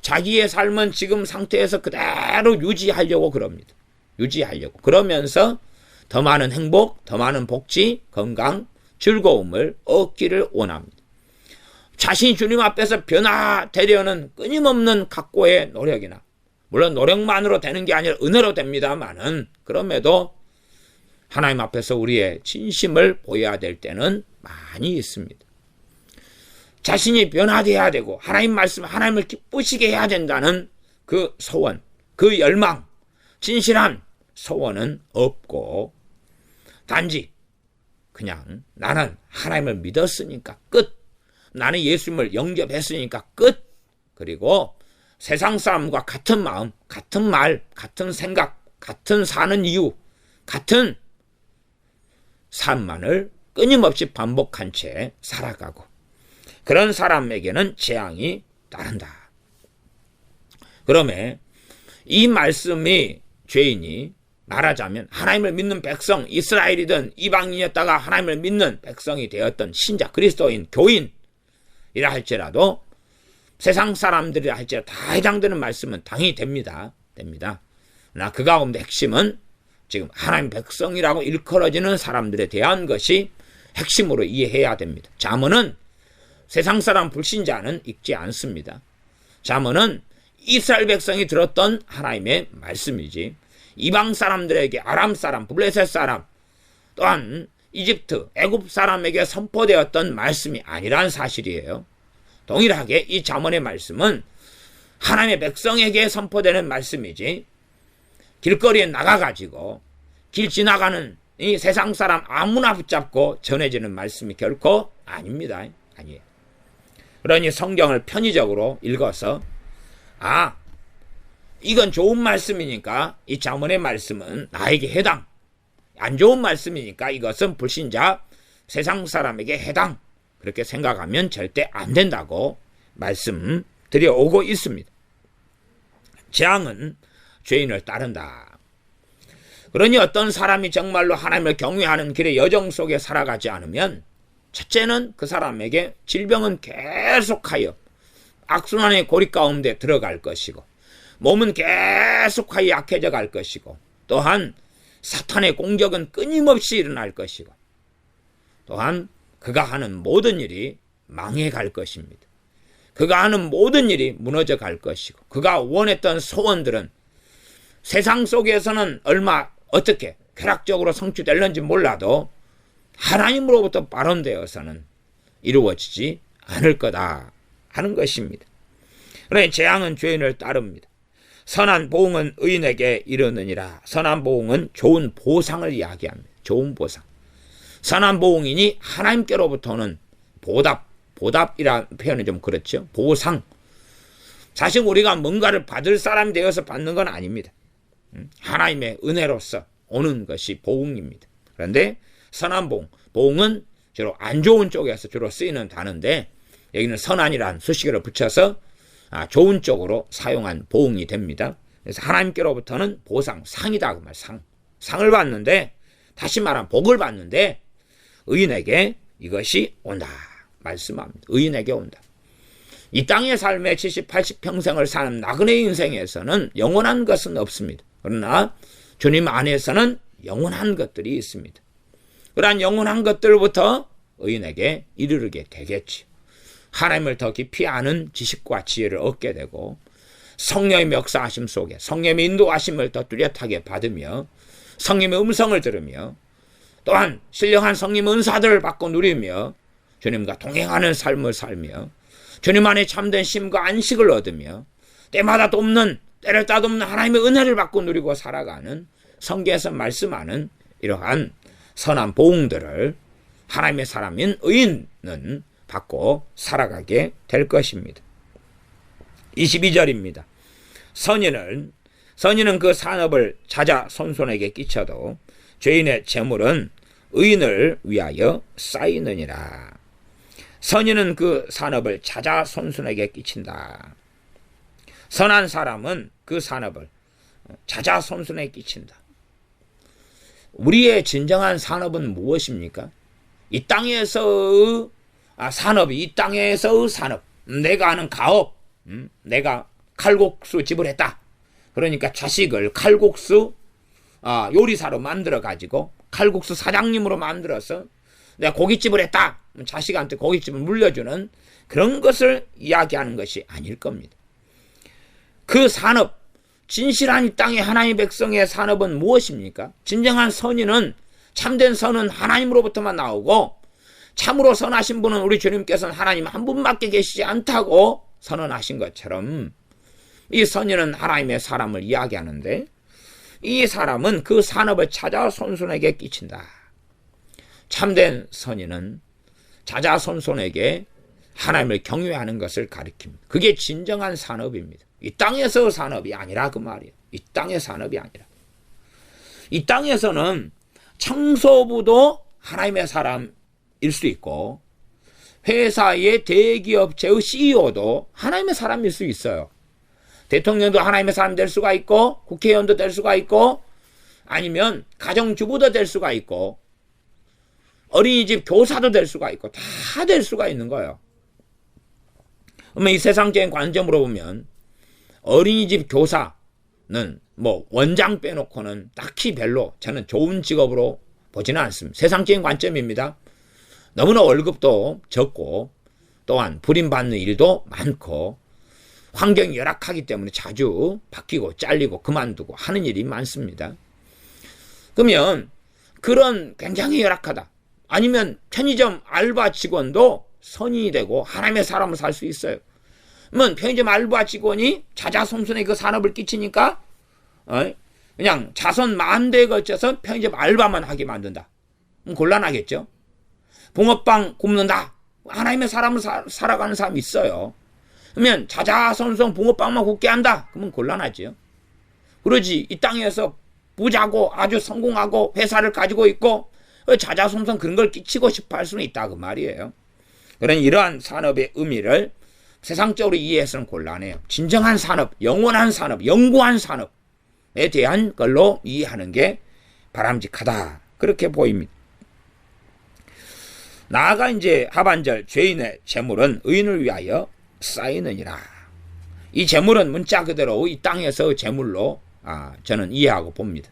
Speaker 1: 자기의 삶은 지금 상태에서 그대로 유지하려고 그럽니다. 그러면서 더 많은 행복, 더 많은 복지, 건강, 즐거움을 얻기를 원합니다. 자신이 주님 앞에서 변화되려는 끊임없는 각고의 노력이나, 물론 노력만으로 되는 게 아니라 은혜로 됩니다만은, 그럼에도 하나님 앞에서 우리의 진심을 보여야 될 때는 많이 있습니다. 자신이 변화되어야 되고 하나님 말씀, 하나님을 기쁘시게 해야 된다는 그 소원, 그 열망, 진실한 소원은 없고, 단지 그냥 나는 하나님을 믿었으니까 끝, 나는 예수님을 영접했으니까 끝, 그리고 세상 사람과 같은 마음, 같은 말, 같은 생각, 같은 사는 이유, 같은 삶만을 끊임없이 반복한 채 살아가고, 그런 사람에게는 재앙이 따른다. 그러면 이 말씀이 죄인이 말하자면 하나님을 믿는 백성, 이스라엘이든 이방인이었다가 하나님을 믿는 백성이 되었던 신자, 그리스도인, 교인이라 할지라도, 세상 사람들이라 할지라도 다 해당되는 말씀은 당연히 됩니다. 그러나 그 가운데 핵심은 지금 하나님 백성이라고 일컬어지는 사람들에 대한 것이 핵심으로 이해해야 됩니다. 잠언은 세상 사람 불신자는 읽지 않습니다. 잠언은 이스라엘 백성이 들었던 하나님의 말씀이지, 이방 사람들에게, 아람 사람, 블레셋 사람, 또한 이집트, 애굽 사람에게 선포되었던 말씀이 아니란 사실이에요. 동일하게 이 잠언의 말씀은 하나님의 백성에게 선포되는 말씀이지, 길거리에 나가가지고 길 지나가는 이 세상 사람 아무나 붙잡고 전해지는 말씀이 결코 아닙니다. 아니에요. 그러니 성경을 편의적으로 읽어서 이건 좋은 말씀이니까 이 잠언의 말씀은 나에게 해당. 안 좋은 말씀이니까 이것은 불신자 세상 사람에게 해당. 그렇게 생각하면 절대 안 된다고 말씀드려오고 있습니다. 재앙은 죄인을 따른다. 그러니 어떤 사람이 정말로 하나님을 경외하는 길의 여정 속에 살아가지 않으면 첫째는 그 사람에게 질병은 계속하여 악순환의 고리 가운데 들어갈 것이고 몸은 계속하여 약해져 갈 것이고 또한 사탄의 공격은 끊임없이 일어날 것이고 또한 그가 하는 모든 일이 망해갈 것입니다. 그가 하는 모든 일이 무너져 갈 것이고 그가 원했던 소원들은 세상 속에서는 얼마 어떻게 쾌락적으로 성취될는지 몰라도 하나님으로부터 발언되어서는 이루어지지 않을 거다 하는 것입니다. 그러니 재앙은 죄인을 따릅니다. 선한 보응은 의인에게 이르느니라. 선한 보응은 좋은 보상을 이야기합니다. 좋은 보상. 선한 보응이니 하나님께로부터는 보답이라는 표현은 좀 그렇죠. 보상. 사실 우리가 뭔가를 받을 사람이 되어서 받는 건 아닙니다. 하나님의 은혜로서 오는 것이 보응입니다. 그런데 선한 보응, 보응은 주로 안 좋은 쪽에서 주로 쓰이는 단어인데 여기는 선한이라는 수식어를 붙여서 좋은 쪽으로 사용한 보응이 됩니다. 그래서 하나님께로부터는 보상, 상이다 그 말, 상을 받는데 다시 말하면 복을 받는데 의인에게 이것이 온다 말씀합니다. 의인에게 온다. 이 땅의 삶에 70, 80평생을 사는 나그네 인생에서는 영원한 것은 없습니다. 그러나 주님 안에서는 영원한 것들이 있습니다. 그러한 영원한 것들부터 의인에게 이르게 되겠지. 하나님을 더 깊이 아는 지식과 지혜를 얻게 되고 성령의 역사하심 속에 성령의 인도하심을 더 뚜렷하게 받으며 성령의 음성을 들으며 또한 신령한 성령 은사들을 받고 누리며 주님과 동행하는 삶을 살며 주님 안에 참된 쉼과 안식을 얻으며 때마다 돕는 때를 따듬는 하나님의 은혜를 받고 누리고 살아가는 성경에서 말씀하는 이러한 선한 보응들을 하나님의 사람인 의인은 받고 살아가게 될 것입니다. 22절입니다. 선인은 그 산업을 자자 손손에게 끼쳐도 죄인의 재물은 의인을 위하여 쌓이느니라. 선인은 그 산업을 자자 손손에게 끼친다. 선한 사람은 그 산업을 자자 손손에게 끼친다. 우리의 진정한 산업은 무엇입니까? 이 땅에서의 산업이 이 땅에서의 산업. 내가 하는 가업. 내가 칼국수 집을 했다. 그러니까 자식을 칼국수 요리사로 만들어 가지고 칼국수 사장님으로 만들어서 내가 고깃집을 했다. 자식한테 고깃집을 물려주는 그런 것을 이야기하는 것이 아닐 겁니다. 그 산업, 진실한 이 땅의 하나님의 백성의 산업은 무엇입니까? 진정한 선인은 참된 선은 하나님으로부터만 나오고 참으로 선하신 분은 우리 주님께서는 하나님 한 분밖에 계시지 않다고 선언하신 것처럼 이 선인은 하나님의 사람을 이야기하는데 이 사람은 그 산업을 찾아 손손에게 끼친다. 참된 선인은 자자손손에게 하나님을 경외하는 것을 가리킵니다. 그게 진정한 산업입니다. 이 땅에서 산업이 아니라 그 말이에요. 이 땅의 산업이 아니라. 이 땅에서는 청소부도 하나님의 사람일 수 있고 회사의 대기업체의 CEO도 하나님의 사람일 수 있어요. 대통령도 하나님의 사람 될 수가 있고 국회의원도 될 수가 있고 아니면 가정주부도 될 수가 있고 어린이집 교사도 될 수가 있고 다 될 수가 있는 거예요. 그러면 이 세상적인 관점으로 보면 어린이집 교사는 원장 빼놓고는 딱히 별로 저는 좋은 직업으로 보지는 않습니다. 세상적인 관점입니다. 너무나 월급도 적고 또한 불임받는 일도 많고 환경이 열악하기 때문에 자주 바뀌고 잘리고 그만두고 하는 일이 많습니다. 그러면 그런 굉장히 열악하다. 아니면 편의점 알바 직원도 선인이 되고 하나님의 사람을 살 수 있어요. 그러면 편의점 알바 직원이 자자손손에 그 산업을 끼치니까 그냥 자손 만 대에 걸쳐서 편의점 알바만 하게 만든다. 그럼 곤란하겠죠. 붕어빵 굽는다. 하나님의 사람을 살아가는 사람이 있어요. 그러면 자자손손 붕어빵만 굽게 한다. 그러면 곤란하죠. 그러지 이 땅에서 부자고 아주 성공하고 회사를 가지고 있고 자자손손 그런 걸 끼치고 싶어 할 수는 있다 그 말이에요. 그런 이러한 산업의 의미를 세상적으로 이해해서는 곤란해요. 진정한 산업, 영원한 산업, 영구한 산업에 대한 걸로 이해하는 게 바람직하다 그렇게 보입니다. 나아가 이제 하반절 죄인의 재물은 의인을 위하여 쌓이느니라. 이 재물은 문자 그대로 이 땅에서 재물로 저는 이해하고 봅니다.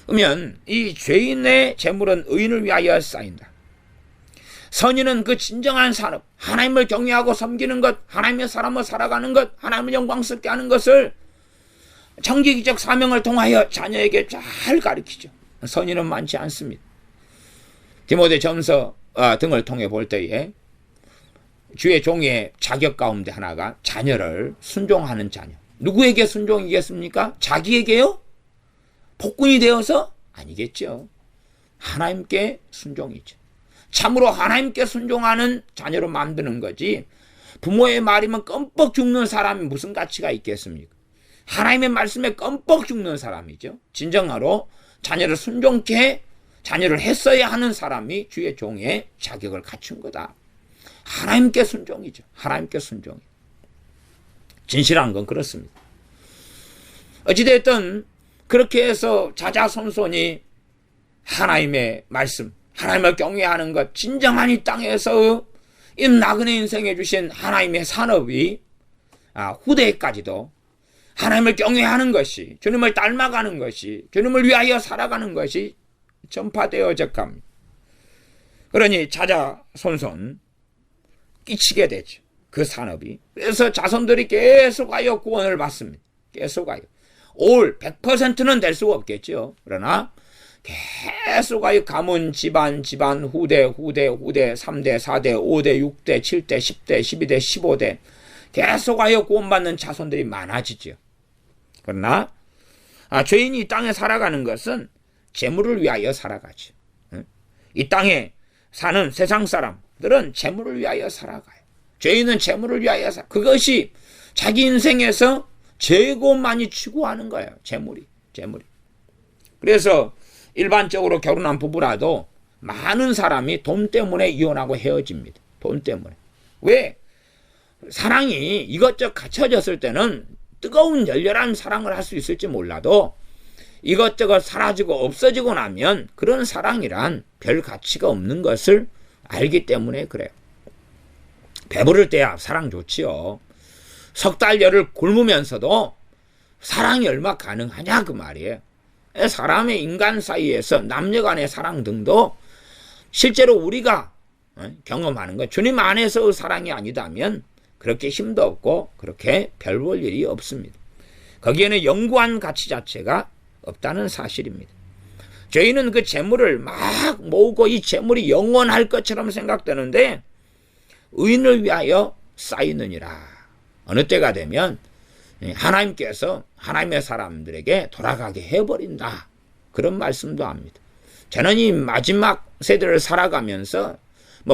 Speaker 1: 그러면 이 죄인의 재물은 의인을 위하여 쌓인다. 선인은 그 진정한 산업, 하나님을 경외하고 섬기는 것, 하나님의 사람을 살아가는 것, 하나님을 영광스럽게 하는 것을 정기기적 사명을 통하여 자녀에게 잘 가르치죠. 선인은 많지 않습니다. 디모데전서 등을 통해 볼 때에 주의 종의 자격 가운데 하나가 자녀를 순종하는 자녀. 누구에게 순종이겠습니까? 자기에게요? 폭군이 되어서? 아니겠죠. 하나님께 순종이죠. 참으로 하나님께 순종하는 자녀로 만드는 거지 부모의 말이면 껌뻑 죽는 사람이 무슨 가치가 있겠습니까? 하나님의 말씀에 껌뻑 죽는 사람이죠. 진정으로 자녀를 순종케 자녀를 했어야 하는 사람이 주의 종의 자격을 갖춘 거다. 하나님께 순종이죠. 하나님께 순종. 진실한 건 그렇습니다. 어찌됐든 그렇게 해서 자자손손이 하나님의 말씀, 하나님을 경외하는 것, 진정한 이 땅에서 이 나그네 인생에 주신 하나님의 산업이 후대까지도 하나님을 경외하는 것이, 주님을 닮아가는 것이, 주님을 위하여 살아가는 것이 전파되어져 갑니다. 그러니 자자손손 끼치게 되죠. 그 산업이. 그래서 자손들이 계속하여 구원을 받습니다. 계속하여. 올 100%는 될 수가 없겠죠. 그러나 계속하여 가문, 집안, 후대, 3대, 4대, 5대, 6대, 7대, 10대, 12대, 15대 계속하여 구원받는 자손들이 많아지죠. 그러나 죄인이 이 땅에 살아가는 것은 재물을 위하여 살아가죠. 이 땅에 사는 세상 사람들은 재물을 위하여 살아가요. 죄인은 재물을 위하여 살아가요. 그것이 자기 인생에서 최고 많이 추구하는 거예요. 재물이. 그래서 일반적으로 결혼한 부부라도 많은 사람이 돈 때문에 이혼하고 헤어집니다. 돈 때문에. 왜? 사랑이 이것저것 갖춰졌을 때는 뜨거운 열렬한 사랑을 할 수 있을지 몰라도 이것저것 사라지고 없어지고 나면 그런 사랑이란 별 가치가 없는 것을 알기 때문에 그래요. 배부를 때야 사랑 좋지요. 석 달 열을 굶으면서도 사랑이 얼마 가능하냐 그 말이에요. 사람의 인간 사이에서 남녀 간의 사랑 등도 실제로 우리가 경험하는 것, 주님 안에서의 사랑이 아니다면 그렇게 힘도 없고 그렇게 별 볼 일이 없습니다. 거기에는 영구한 가치 자체가 없다는 사실입니다. 죄인은 그 재물을 막 모으고 이 재물이 영원할 것처럼 생각되는데 의인을 위하여 쌓이느니라. 어느 때가 되면 하나님께서 하나님의 사람들에게 돌아가게 해버린다. 그런 말씀도 합니다. 저는 이 마지막 세대를 살아가면서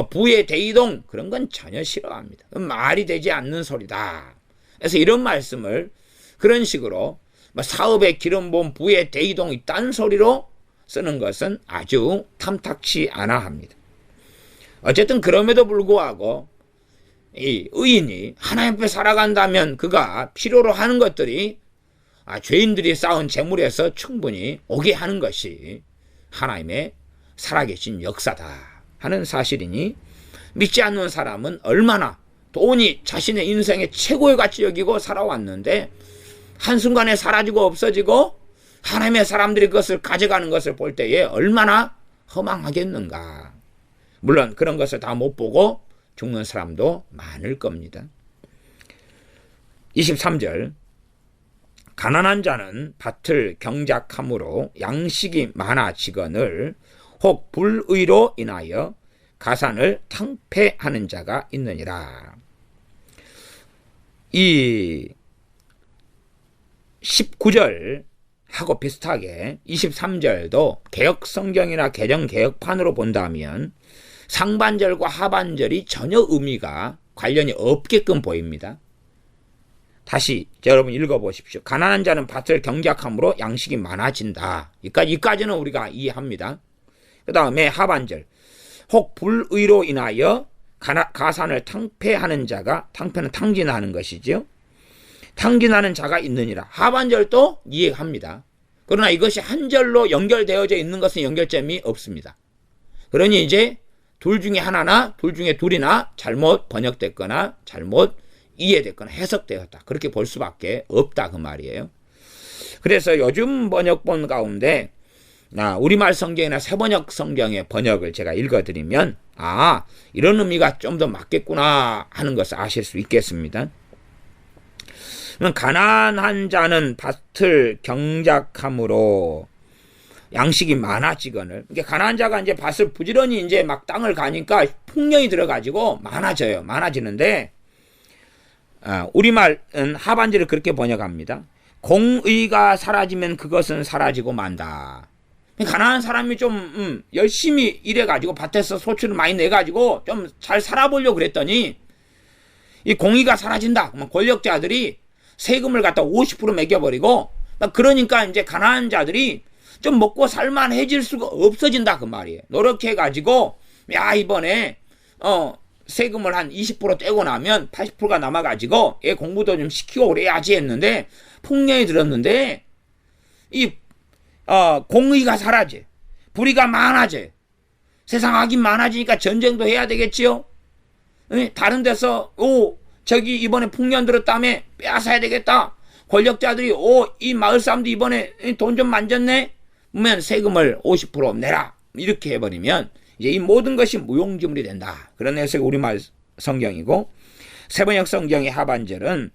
Speaker 1: 부의 대이동 그런 건 전혀 싫어합니다. 말이 되지 않는 소리다. 그래서 이런 말씀을 그런 식으로 사업에 기름 부은 부의 대이동 있다는 소리로 쓰는 것은 아주 탐탁치 않아 합니다. 어쨌든 그럼에도 불구하고 이 의인이 하나님 앞에 살아간다면 그가 필요로 하는 것들이 죄인들이 쌓은 재물에서 충분히 오게 하는 것이 하나님의 살아계신 역사다 하는 사실이니 믿지 않는 사람은 얼마나 돈이 자신의 인생의 최고의 가치 여기고 살아왔는데 한순간에 사라지고 없어지고 하나님의 사람들이 그것을 가져가는 것을 볼 때에 얼마나 허망하겠는가. 물론 그런 것을 다 못 보고 죽는 사람도 많을 겁니다. 23절 가난한 자는 밭을 경작함으로 양식이 많아지거늘 혹 불의로 인하여 가산을 탕폐하는 자가 있느니라. 이 19절 하고 비슷하게 23절도 개혁성경이나 개정개혁판으로 본다면 상반절과 하반절이 전혀 의미가 관련이 없게끔 보입니다. 다시 여러분 읽어보십시오. 가난한 자는 밭을 경작함으로 양식이 많아진다. 이까지는 우리가 이해합니다. 그 다음에 하반절. 혹 불의로 인하여 가산을 탕폐하는 자가, 탕폐는 탕진하는 것이죠. 탕진하는 자가 있느니라. 하반절도 이해합니다. 그러나 이것이 한 절로 연결되어져 있는 것은 연결점이 없습니다. 그러니 이제 둘 중에 하나나 둘 중에 둘이나 잘못 번역됐거나 잘못 이해됐거나 해석되었다. 그렇게 볼 수밖에 없다 그 말이에요. 그래서 요즘 번역본 가운데 우리말 성경이나 새번역 성경의 번역을 제가 읽어드리면 이런 의미가 좀 더 맞겠구나 하는 것을 아실 수 있겠습니다. 가난한 자는 밭을 경작함으로 양식이 많아지거늘. 가난한 자가 이제 밭을 부지런히 이제 막 땅을 가니까 풍년이 들어가지고 많아지는데, 우리말은 하반절을 그렇게 번역합니다. 공의가 사라지면 그것은 사라지고 만다. 가난한 사람이 좀 열심히 일해가지고 밭에서 소출을 많이 내가지고 좀 잘 살아보려고 그랬더니 이 공의가 사라진다. 그러면 권력자들이 세금을 갖다 50% 매겨버리고, 그러니까 이제 가난한 자들이 좀 먹고 살만해질 수가 없어진다 그 말이에요. 노력해가지고 이번에 세금을 한 20% 떼고 나면 80%가 남아가지고 얘 공부도 좀 시키고 그래야지 했는데 풍년이 들었는데 이 공의가 사라져, 불의가 많아져, 세상 악이 많아지니까 전쟁도 해야 되겠지요. 다른 데서 저기 이번에 풍년 들었다며 빼앗아야 되겠다. 권력자들이 이 마을 사람도 이번에 돈 좀 만졌네. 그러면 세금을 50% 내라. 이렇게 해버리면 이제 이 모든 것이 무용지물이 된다. 그런 해석이 우리말 성경이고, 새번역 성경의 하반절은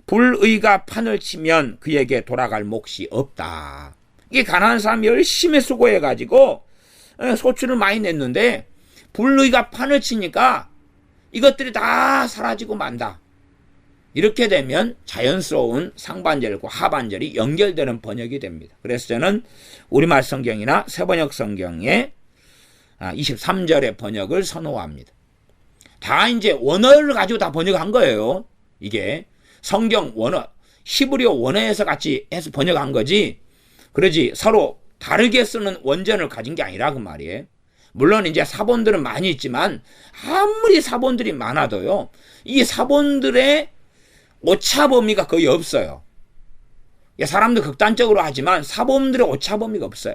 Speaker 1: 불의가 판을 치면 그에게 돌아갈 몫이 없다. 이게 가난한 사람이 열심히 수고해가지고 소출을 많이 냈는데 불의가 판을 치니까 이것들이 다 사라지고 만다. 이렇게 되면 자연스러운 상반절과 하반절이 연결되는 번역이 됩니다. 그래서 저는 우리말 성경이나 새번역 성경의 23절의 번역을 선호합니다. 다 이제 원어를 가지고 다 번역한 거예요. 이게 성경 원어, 히브리어 원어에서 같이 해서 번역한 거지, 그러지 서로 다르게 쓰는 원전을 가진 게 아니라 그 말이에요. 물론 이제 사본들은 많이 있지만 아무리 사본들이 많아도요, 이 사본들의 오차 범위가 거의 없어요. 사람들 극단적으로 하지만 사본들의 오차 범위가 없어요.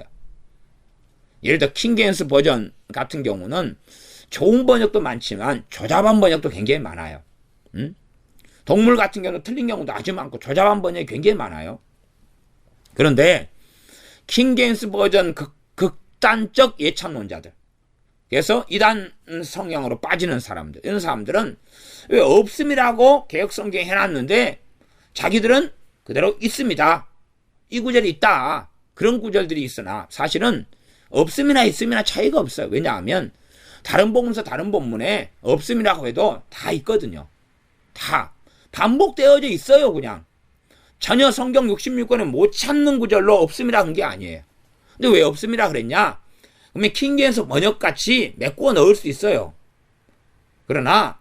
Speaker 1: 예를 들어 킹게임스 버전 같은 경우는 좋은 번역도 많지만 조잡한 번역도 굉장히 많아요. 동물 같은 경우는 틀린 경우도 아주 많고 조잡한 번역이 굉장히 많아요. 그런데 킹게임스 버전 극단적 예찬론자들, 그래서 이단 성경으로 빠지는 사람들, 이런 사람들은 왜 없음이라고 개혁성경에 해놨는데 자기들은 그대로 있습니다. 이 구절이 있다. 그런 구절들이 있으나 사실은 없음이나 있음이나 차이가 없어요. 왜냐하면 다른 복음서 다른 본문에 없음이라고 해도 다 있거든요. 다 반복되어져 있어요. 그냥 전혀 성경 66권에 못 찾는 구절로 없음이라 한 게 아니에요. 근데 왜 없음이라 그랬냐? 그러면 킹게임스 번역같이 메꿔 넣을 수 있어요. 그러나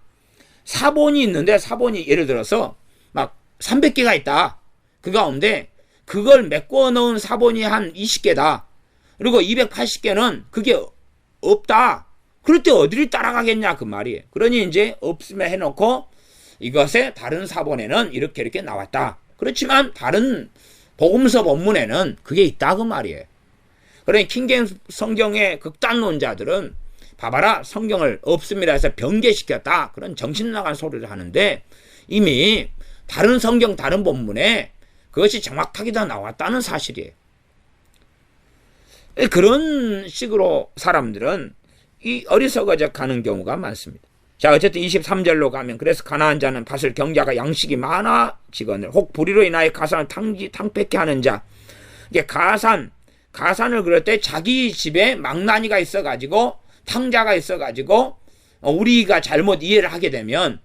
Speaker 1: 사본이 있는데, 사본이 예를 들어서 막 300개가 있다. 그 가운데 그걸 메꿔 넣은 사본이 한 20개다. 그리고 280개는 그게 없다. 그럴 때 어디를 따라가겠냐 그 말이에요. 그러니 이제 없으면 해놓고 이것에 다른 사본에는 이렇게 나왔다. 그렇지만 다른 복음서 본문에는 그게 있다 그 말이에요. 그러니 킹게임스 성경의 극단론자들은 봐봐라, 성경을 없음이라 해서 변개시켰다, 그런 정신 나간 소리를 하는데 이미 다른 성경 다른 본문에 그것이 정확하게 다 나왔다는 사실이에요. 그런 식으로 사람들은 이 어리석어져 가는 경우가 많습니다. 자, 어쨌든 23절로 가면, 그래서 가난한 자는 밭을 경작하 양식이 많아지거늘 혹 불의로 인하여 가산을 탕폐케 하는 자. 이게 가산을 그럴 때 자기 집에 망나니가 있어가지고 탕자가 있어가지고 우리가 잘못 이해를 하게 되면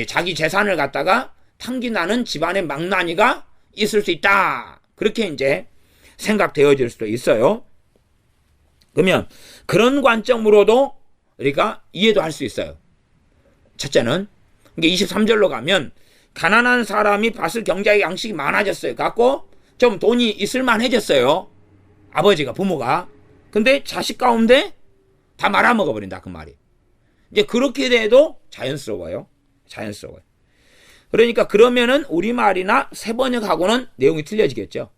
Speaker 1: 자기 재산을 갖다가 탕진하는 집안에 망나니가 있을 수 있다. 그렇게 이제 생각되어질 수도 있어요. 그러면 그런 관점으로도 우리가 이해도 할 수 있어요. 첫째는 23절로 가면 가난한 사람이 밭을 경작의 양식이 많아졌어요. 갖고 좀 돈이 있을만해졌어요. 아버지가, 부모가. 근데 자식 가운데 다 말아먹어버린다, 그 말이. 이제 그렇게 돼도 자연스러워요. 자연스러워요. 그러니까 그러면은 우리말이나 새번역하고는 내용이 틀려지겠죠.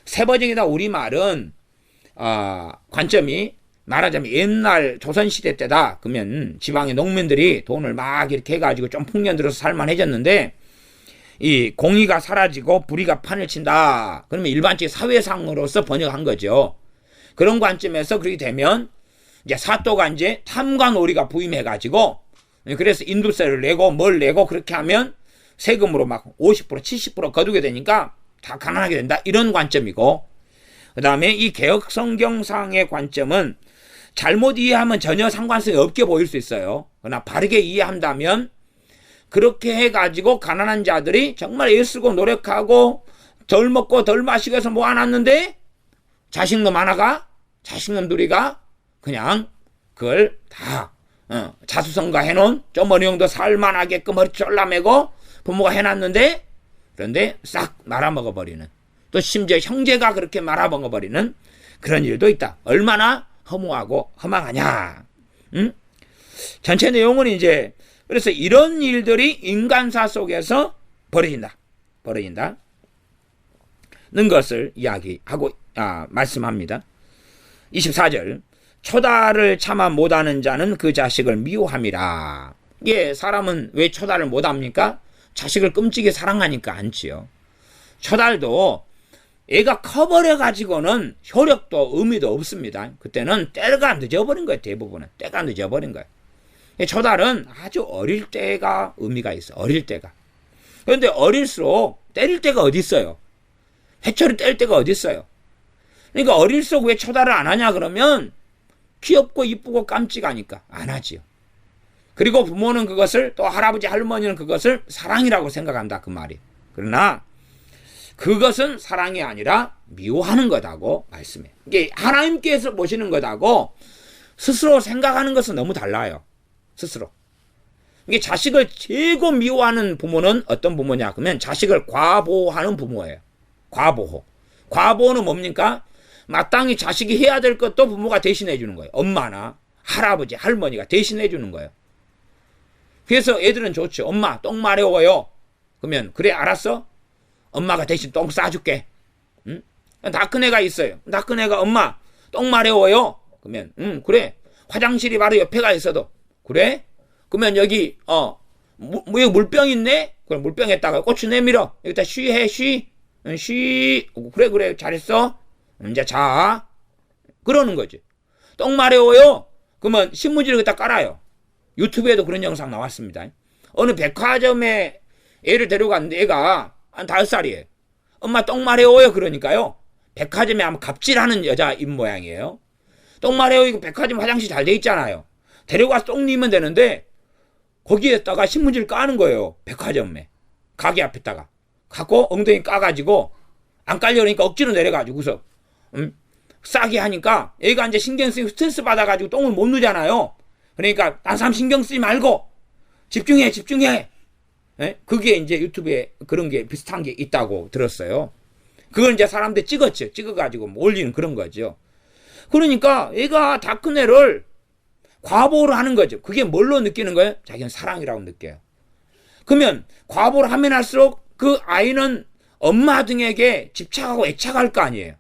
Speaker 1: 새번역이나 우리말은 관점이 말하자면 옛날 조선시대 때다. 그러면 지방의 농민들이 돈을 막 이렇게 해가지고 좀 풍년 들어서 살만해졌는데 이 공의가 사라지고 불의가 판을 친다. 그러면 일반적인 사회상으로서 번역한 거죠. 그런 관점에서 그렇게 되면 이제 사또가 이제 탐관오리가 부임해가지고 그래서 인두세를 내고 뭘 내고 그렇게 하면 세금으로 막 50% 70% 거두게 되니까 다 가난하게 된다. 이런 관점이고, 그 다음에 이 개혁성경상의 관점은 잘못 이해하면 전혀 상관성이 없게 보일 수 있어요. 그러나 바르게 이해한다면 그렇게 해가지고 가난한 자들이 정말 애쓰고 노력하고 덜 먹고 덜 마시고 해서 모아놨는데 자식놈 하나가, 자식놈 둘이가 그냥 그걸 다 자수성가 해놓은 좀 어느 정도 살만하게끔 허리 쫄라매고 부모가 해놨는데, 그런데 싹 말아먹어버리는, 또 심지어 형제가 그렇게 말아먹어버리는 그런 일도 있다. 얼마나 허무하고 허망하냐. 전체 내용은 이제 그래서 이런 일들이 인간사 속에서 벌어진다. 는 것을 이야기하고 말씀합니다. 24절. 초다를 참아 못하는 자는 그 자식을 미워함이라. 이게 사람은 왜 초다를 못합니까? 자식을 끔찍이 사랑하니까 않지요. 초달도 애가 커버려가지고는 효력도 의미도 없습니다. 그때는 때가 늦어버린 거예요. 대부분은 때가 늦어버린 거예요. 초달은 아주 어릴 때가 의미가 있어. 어릴 때가. 그런데 어릴수록 때릴 때가 어디 있어요? 해초리 뗄 때가 어디 있어요? 그러니까 어릴수록 왜 초달을 안 하냐 그러면 귀엽고 이쁘고 깜찍하니까 안 하지요. 그리고 부모는 그것을, 또 할아버지 할머니는 그것을 사랑이라고 생각한다, 그 말이. 그러나 그것은 사랑이 아니라 미워하는 거다고 말씀해요. 이게 하나님께서 보시는 거다고 스스로 생각하는 것은 너무 달라요. 스스로. 이게 자식을 최고 미워하는 부모는 어떤 부모냐 그러면 자식을 과보호하는 부모예요. 과보호. 과보호는 뭡니까? 마땅히 자식이 해야 될 것도 부모가 대신해 주는 거예요. 엄마나 할아버지, 할머니가 대신해 주는 거예요. 그래서 애들은 좋죠. 엄마 똥 마려워요. 그러면 그래 알았어? 엄마가 대신 똥 싸줄게. 응? 다 큰 애가 있어요. 다 큰 애가 엄마 똥 마려워요. 그러면 그래. 화장실이 바로 옆에가 있어도 그래? 그러면 여기 여기 물병 있네? 그럼 물병에다가 고추 내밀어. 여기다 쉬해 쉬. 그래 잘했어. 이제 자. 그러는 거지. 똥 마려워요. 그러면 신문지를 여기다 깔아요. 유튜브에도 그런 영상 나왔습니다. 어느 백화점에 애를 데려갔는데 애가 한 5살이에요. 엄마 똥 마려워요. 그러니까요. 백화점에 아마 갑질하는 여자인 모양이에요. 똥 마려워. 이거 백화점 화장실 잘 돼 있잖아요. 데려가서 똥 넣으면 되는데 거기에다가 신문지를 까는 거예요. 백화점에. 가게 앞에다가. 갖고 엉덩이 까가지고 안 깔려니까 억지로 내려가지고서 싸게 하니까 애가 이제 신경 쓰이고 스트레스 받아가지고 똥을 못 누잖아요. 그러니까 딴 사람 신경 쓰지 말고 집중해. 예? 그게 이제 유튜브에 그런 게 비슷한 게 있다고 들었어요. 그걸 이제 사람들 찍었죠. 찍어가지고 올리는 그런 거죠. 그러니까 애가 다 큰 애를 과보를 하는 거죠. 그게 뭘로 느끼는 거예요? 자기는 사랑이라고 느껴요. 그러면 과보를 하면 할수록 그 아이는 엄마 등에게 집착하고 애착할 거 아니에요.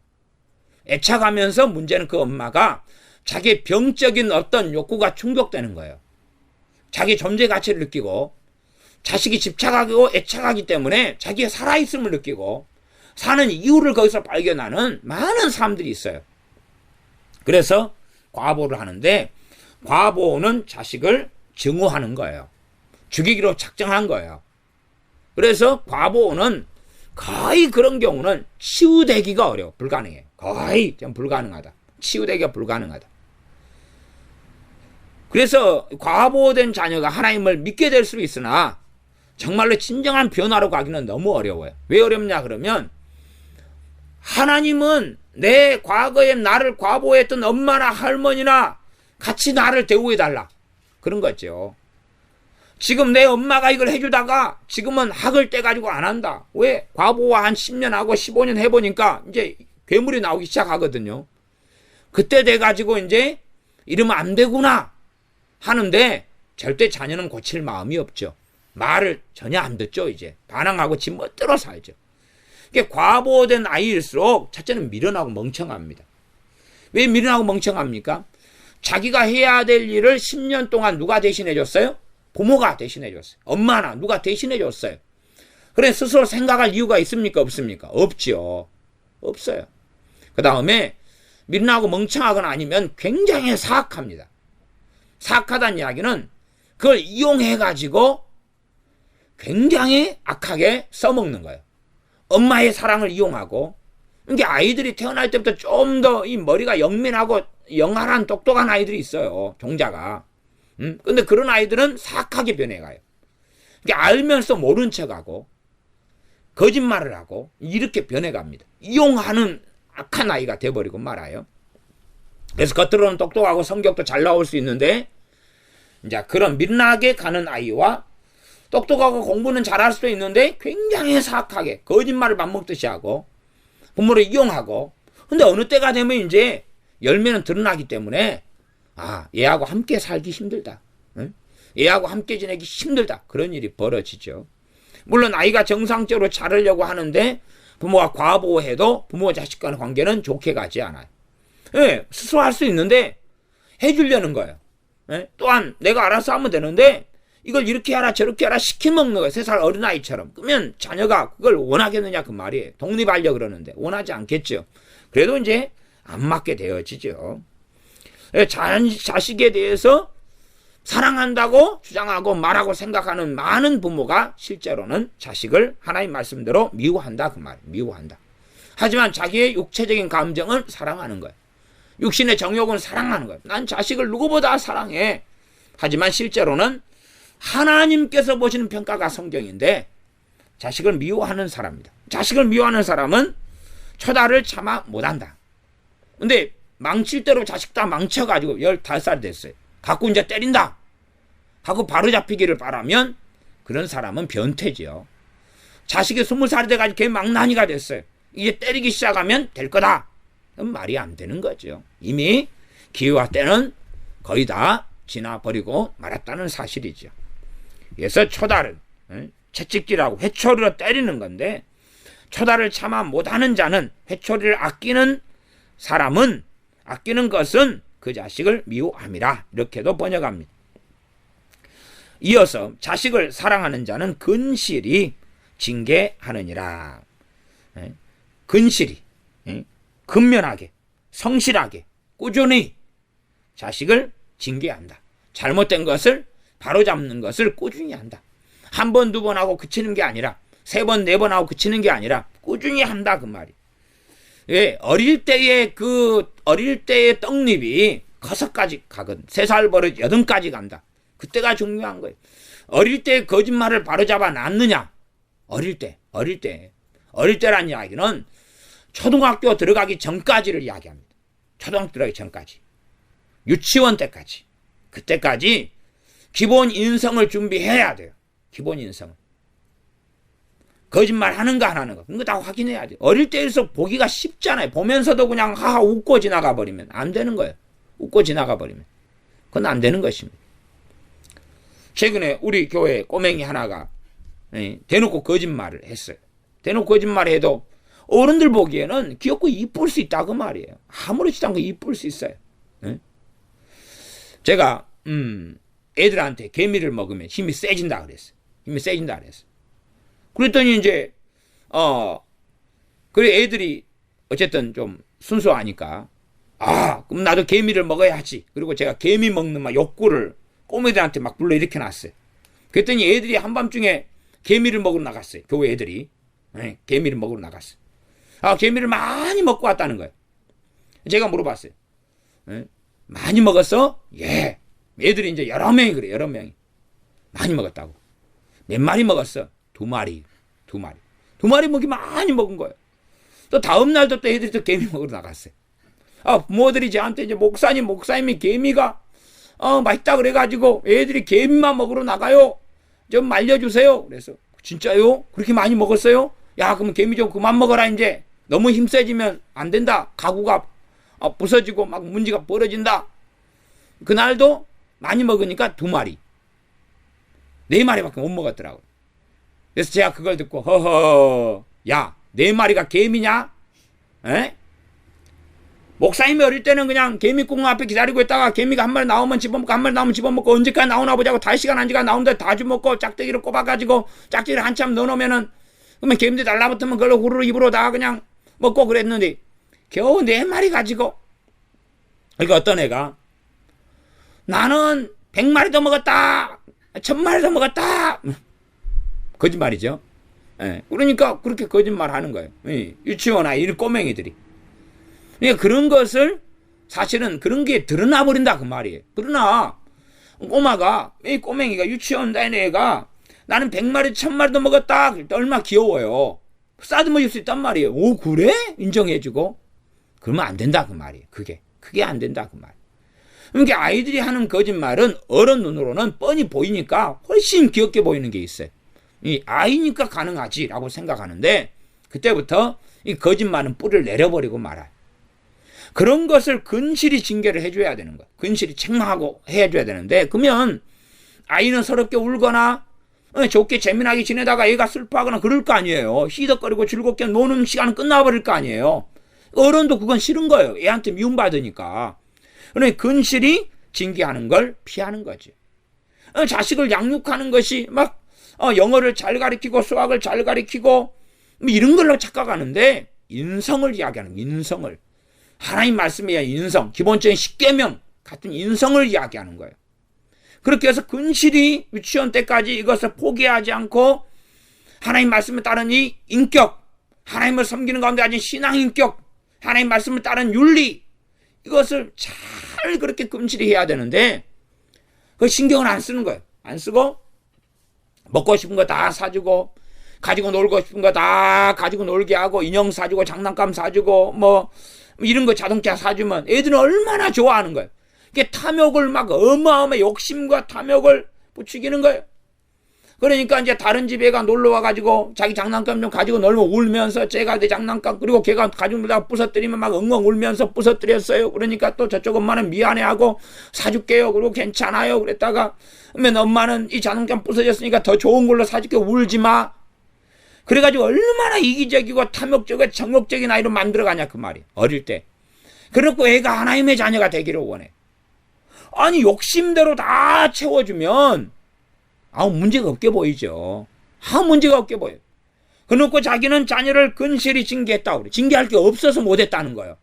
Speaker 1: 애착하면서 문제는 그 엄마가 자기 병적인 어떤 욕구가 충족되는 거예요. 자기 존재 가치를 느끼고 자식이 집착하고 애착하기 때문에 자기가 살아있음을 느끼고 사는 이유를 거기서 발견하는 많은 사람들이 있어요. 그래서 과보를 하는데 과보는 자식을 증오하는 거예요. 죽이기로 작정한 거예요. 그래서 과보는 거의 그런 경우는 치유되기가 어려워. 불가능해요. 거의 좀 불가능하다. 치유되기가 불가능하다. 그래서 과보된 자녀가 하나님을 믿게 될 수 있으나 정말로 진정한 변화로 가기는 너무 어려워요. 왜 어렵냐 그러면 하나님은 내 과거에 나를 과보했던 엄마나 할머니나 같이 나를 대우해달라. 그런 거죠. 지금 내 엄마가 이걸 해주다가 지금은 학을 떼가지고 안 한다. 왜? 과부하 한 10년 하고 15년 해보니까 이제 괴물이 나오기 시작하거든요. 그때 돼가지고 이제 이러면 안 되구나 하는데 절대 자녀는 고칠 마음이 없죠. 말을 전혀 안 듣죠. 이제 반항하고 지 멋대로 살죠. 이게 과보된 아이일수록 첫째는 미련하고 멍청합니다. 왜 미련하고 멍청합니까? 자기가 해야 될 일을 10년 동안 누가 대신해 줬어요? 부모가 대신해 줬어요. 엄마나 누가 대신해 줬어요. 그래 스스로 생각할 이유가 있습니까? 없습니까? 없죠. 없어요. 그 다음에 미련하고 멍청하거나 아니면 굉장히 사악합니다. 사악하다는 이야기는 그걸 이용해가지고 굉장히 악하게 써먹는 거예요. 엄마의 사랑을 이용하고, 이게 아이들이 태어날 때부터 좀 더 이 머리가 영민하고 영활한 똑똑한 아이들이 있어요. 종자가. 근데 그런 아이들은 사악하게 변해가요. 이게 알면서 모른 척하고 거짓말을 하고 이렇게 변해갑니다. 이용하는 악한 아이가 돼버리고 말아요. 그래서 겉으로는 똑똑하고 성격도 잘 나올 수 있는데 이제 그런 민낯하게 가는 아이와 똑똑하고 공부는 잘할 수도 있는데 굉장히 사악하게 거짓말을 밥 먹듯이 하고 부모를 이용하고, 근데 어느 때가 되면 이제 열매는 드러나기 때문에 얘하고 함께 살기 힘들다. 응? 얘하고 함께 지내기 힘들다. 그런 일이 벌어지죠. 물론 아이가 정상적으로 자르려고 하는데 부모가 과보해도 부모 자식 간의 관계는 좋게 가지 않아요. 예, 스스로 할 수 있는데 해주려는 거예요. 예? 또한 내가 알아서 하면 되는데 이걸 이렇게 하라 저렇게 하라 시켜먹는 거예요. 3살 어린아이처럼. 그러면 자녀가 그걸 원하겠느냐 그 말이에요. 독립하려고 그러는데 원하지 않겠죠. 그래도 이제 안 맞게 되어지죠. 자식에 대해서 사랑한다고 주장하고 말하고 생각하는 많은 부모가 실제로는 자식을 하나님 말씀대로 미워한다 그 말이에요. 미워한다. 하지만 자기의 육체적인 감정을 사랑하는 거예요. 육신의 정욕은 사랑하는 거예요. 난 자식을 누구보다 사랑해. 하지만 실제로는 하나님께서 보시는 평가가 성경인데 자식을 미워하는 사람입니다. 자식을 미워하는 사람은 처다를 참아 못한다. 근데 망칠 대로 자식 다 망쳐가지고 15살 됐어요. 갖고 이제 때린다 하고 바로 잡히기를 바라면 그런 사람은 변태지요. 자식이 20살이 돼가지고 걔 망나니가 됐어요. 이제 때리기 시작하면 될 거다. 그럼 말이 안 되는 거죠. 이미 기회와 때는 거의 다 지나버리고 말았다는 사실이죠. 그래서 초다를 채찍질하고 회초리로 때리는 건데 초다를 참아 못하는 자는 회초리를 아끼는 사람은 아끼는 것은 그 자식을 미워함이라 이렇게도 번역합니다. 이어서 자식을 사랑하는 자는 근실히 징계하느니라. 근실히 근면하게 성실하게 꾸준히 자식을 징계한다. 잘못된 것을 바로잡는 것을 꾸준히 한다. 한 번, 두 번 하고 그치는 게 아니라 3번, 4번 하고 그치는 게 아니라 꾸준히 한다 그 말이. 예, 어릴 때의 떡잎이 6까지 가거든. 3살 버릇 8까지 간다. 그때가 중요한 거예요. 어릴 때 거짓말을 바로잡아 놨느냐? 어릴 때란 이야기는 초등학교 들어가기 전까지를 이야기합니다. 초등학교 들어가기 전까지. 유치원 때까지. 그때까지 기본 인성을 준비해야 돼요. 기본 인성을. 거짓말 하는가 안 하는가. 그거 다 확인해야 돼요. 어릴 때에서 보기가 쉽잖아요. 보면서도 그냥 하하 웃고 지나가 버리면 안 되는 거예요. 웃고 지나가 버리면. 그건 안 되는 것입니다. 최근에 우리 교회 꼬맹이 하나가 대놓고 거짓말을 했어요. 대놓고 거짓말을 해도 어른들 보기에는 귀엽고 이쁠 수 있다고 말이에요. 아무렇지도 않고 이쁠 수 있어요. 제가 애들한테 개미를 먹으면 힘이 세진다 그랬어요. 힘이 세진다 그랬어요. 그랬더니 이제 그래 애들이 어쨌든 좀 순수하니까 그럼 나도 개미를 먹어야 하지. 그리고 제가 개미 먹는 막 욕구를 꼬매들한테 막 불러일으켜 놨어요. 그랬더니 애들이 한밤중에 개미를 먹으러 나갔어요. 교회 애들이 개미를 먹으러 나갔어요. 개미를 많이 먹고 왔다는 거예요. 제가 물어봤어요. 많이 먹었어? 예. 애들이 이제 여러 명이 그래. 여러 명이 많이 먹었다고. 몇 마리 먹었어? 2마리. 2마리 먹이 많이 먹은 거예요. 또 다음 날도 또 애들이 또 개미 먹으러 나갔어요. 부모들이 저한테 이제 목사님이 개미가 맛있다 그래가지고 애들이 개미만 먹으러 나가요. 좀 말려주세요. 그래서 진짜요? 그렇게 많이 먹었어요? 야, 그럼 개미 좀 그만 먹어라 이제. 너무 힘 세지면 안 된다. 가구가 부서지고 막 문제가 벌어진다. 그날도 많이 먹으니까 2마리. 4마리밖에 못 먹었더라고요. 그래서 제가 그걸 듣고 허허, 야, 4마리가 개미냐? 에? 목사님이 어릴 때는 그냥 개미궁 앞에 기다리고 있다가 개미가 한 마리 나오면 집어먹고 한 마리 나오면 집어먹고 언제까지 나오나 보자고 5시간 1시간 나오는데 다 집어먹고 짝대기를 꼽아가지고 짝대기를 한참 넣어놓으면은 그러면 개미들 달라붙으면 그걸로 후루루 입으로 다 그냥 먹고 그랬는데 겨우 4마리 가지고 그러니까 어떤 애가 나는 100마리도 먹었다 1000마리도 먹었다 거짓말이죠. 예. 그러니까 그렇게 거짓말 하는 거예요. 유치원 아이 꼬맹이들이. 그러니까 그런 것을 사실은 그런 게 드러나 버린다 그 말이에요. 그러나 꼬마가 이 꼬맹이가 유치원 다니는 애가 나는 100마리 1000마리도 먹었다 그럴 때 얼마나 귀여워요. 싸듬어줄 수 있단 말이에요. 오 그래? 인정해주고 그러면 안 된다 그 말이에요. 그게 안 된다 그 말. 그러니까 아이들이 하는 거짓말은 어른 눈으로는 뻔히 보이니까 훨씬 귀엽게 보이는 게 있어요. 이 아이니까 가능하지라고 생각하는데 그때부터 이 거짓말은 뿌리를 내려버리고 말아요. 그런 것을 근실히 징계를 해줘야 되는 거예요. 근실히 책망하고 해줘야 되는데 그러면 아이는 서럽게 울거나 좋게 재미나게 지내다가 얘가 슬퍼하거나 그럴 거 아니에요. 희덕거리고 즐겁게 노는 시간은 끝나버릴 거 아니에요. 어른도 그건 싫은 거예요. 애한테 미움받으니까. 그러니까 근실히 징계하는 걸 피하는 거지. 자식을 양육하는 것이 막 영어를 잘 가르치고 수학을 잘 가르치고 이런 걸로 착각하는데 인성을 이야기하는 인성을. 하나님 말씀이야 인성. 기본적인 10계명 같은 인성을 이야기하는 거예요. 그렇게 해서 근실히 유치원 때까지 이것을 포기하지 않고 하나님 말씀에 따른 이 인격, 하나님을 섬기는 가운데 가진 신앙 인격, 하나님 말씀을 따른 윤리 이것을 잘 그렇게 근실히 해야 되는데 그 신경을 안 쓰는 거예요. 안 쓰고 먹고 싶은 거 다 사주고 가지고 놀고 싶은 거 다 가지고 놀게 하고 인형 사주고 장난감 사주고 뭐 이런 거 자동차 사주면 애들은 얼마나 좋아하는 거예요. 이게 탐욕을 막 어마어마한 욕심과 탐욕을 부추기는 거예요. 그러니까 이제 다른 집 애가 놀러 와가지고 자기 장난감 좀 가지고 놀면 울면서 제가 내 장난감 그리고 걔가 가지고 놀다가 부서뜨리면 막 엉엉 울면서 부서뜨렸어요. 그러니까 또 저쪽 엄마는 미안해하고 사줄게요. 그리고 괜찮아요. 그랬다가 그러면 엄마는 이 장난감 부서졌으니까 더 좋은 걸로 사줄게 울지 마. 그래가지고 얼마나 이기적이고 탐욕적이고 정욕적인 아이로 만들어가냐 그 말이에요. 어릴 때. 그렇고 애가 하나님의 자녀가 되기를 원해. 아니 욕심대로 다 채워주면 아무 문제가 없게 보이죠. 아무 문제가 없게 보여요. 그놓고 자기는 자녀를 근실히 징계했다고 그래. 징계할 게 없어서 못했다는 거예요.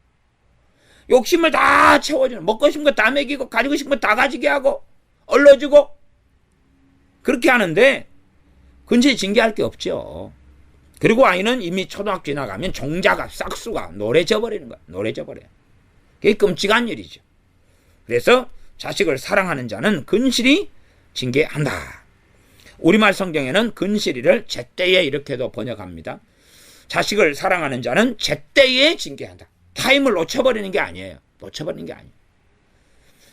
Speaker 1: 욕심을 다 채워주는 먹고 싶은 거 다 먹이고 가지고 싶은 거 다 가지게 하고 얼러주고 그렇게 하는데 근실히 징계할 게 없죠. 그리고 아이는 이미 초등학교 지나가면 종자가 싹수가 노래져 버리는 거야. 노래져 버려요. 그게 끔찍한 일이죠. 그래서 자식을 사랑하는 자는 근실히 징계한다. 우리말 성경에는 근실이를 제때에 이렇게도 번역합니다. 자식을 사랑하는 자는 제때에 징계한다. 타임을 놓쳐버리는 게 아니에요. 놓쳐버리는 게 아니에요.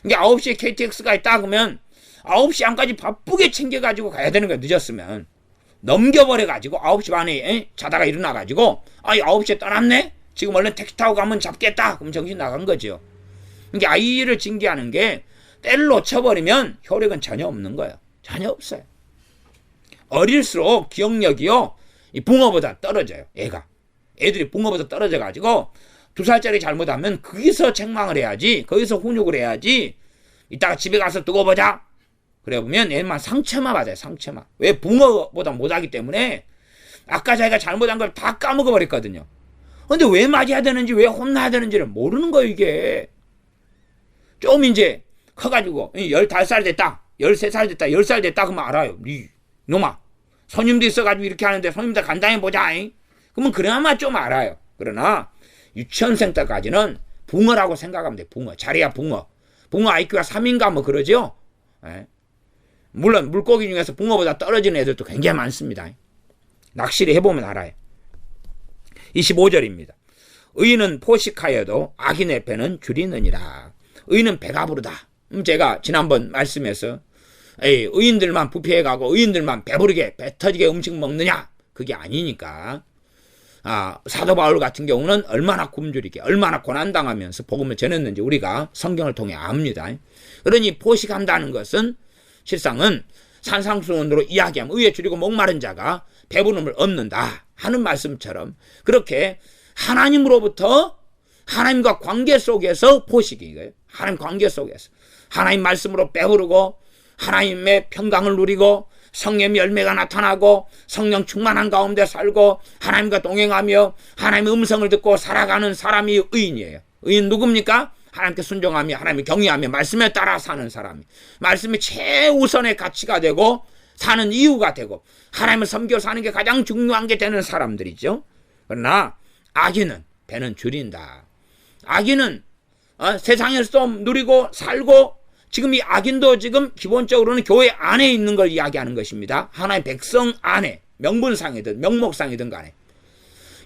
Speaker 1: 이게 9시에 KTX가 있다 그러면 9시 안까지 바쁘게 챙겨가지고 가야 되는 거예요. 늦었으면. 넘겨버려가지고 9시 반에 자다가 일어나가지고 9시에 떠났네? 지금 얼른 택시 타고 가면 잡겠다. 그럼 정신 나간 거죠. 그러니까 아이를 징계하는 게 때를 놓쳐버리면 효력은 전혀 없는 거예요. 전혀 없어요. 어릴수록 기억력이요 이 붕어보다 떨어져요. 애들이 붕어보다 떨어져가지고 2살짜리 잘못하면 거기서 책망을 해야지 거기서 훈육을 해야지 이따가 집에 가서 두고 보자 그래 보면 애만 상처만 받아요. 상처만. 왜? 붕어보다 못하기 때문에 아까 자기가 잘못한 걸 다 까먹어 버렸거든요. 근데 왜 맞아야 되는지 왜 혼나야 되는지를 모르는 거예요. 이게 좀 이제 커가지고 15살 됐다 13살 됐다 10살 됐다 그러면 알아요. 이놈아 손님도 있어가지고 이렇게 하는데 손님들 간단히 보자. 그러면 그나마 좀 알아요. 그러나 유치원생 때까지는 붕어라고 생각하면 돼. 붕어. 자리야 붕어. 붕어 IQ가 3인가 뭐 그러죠. 물론 물고기 중에서 붕어보다 떨어지는 애들도 굉장히 많습니다. 낚시를 해보면 알아요. 25절입니다. 의인은 포식하여도 악인의 배는 줄이느니라. 의인은 배가 부르다. 제가 지난번 말씀에서 의인들만 부패해가고 의인들만 배부르게 배 터지게 음식 먹느냐? 그게 아니니까. 사도 바울 같은 경우는 얼마나 굶주리게 얼마나 고난당하면서 복음을 전했는지 우리가 성경을 통해 압니다. 그러니 포식한다는 것은 실상은 산상수훈으로 이야기하면 의에 줄이고 목마른 자가 배부름을 얻는다 하는 말씀처럼 그렇게 하나님으로부터 하나님과 관계 속에서 포식이 거예요. 하나님 관계 속에서 하나님 말씀으로 배부르고 하나님의 평강을 누리고 성령의 열매가 나타나고 성령 충만한 가운데 살고 하나님과 동행하며 하나님의 음성을 듣고 살아가는 사람이 의인이에요. 의인 누굽니까? 하나님께 순종하며 하나님을 경외하며 말씀에 따라 사는 사람이 말씀이 최우선의 가치가 되고 사는 이유가 되고 하나님을 섬겨 사는 게 가장 중요한 게 되는 사람들이죠. 그러나 악인은 배는 줄인다. 악인은 세상에서 좀 누리고 살고 지금 이 악인도 지금 기본적으로는 교회 안에 있는 걸 이야기하는 것입니다. 하나의 백성 안에 명분상이든 명목상이든 간에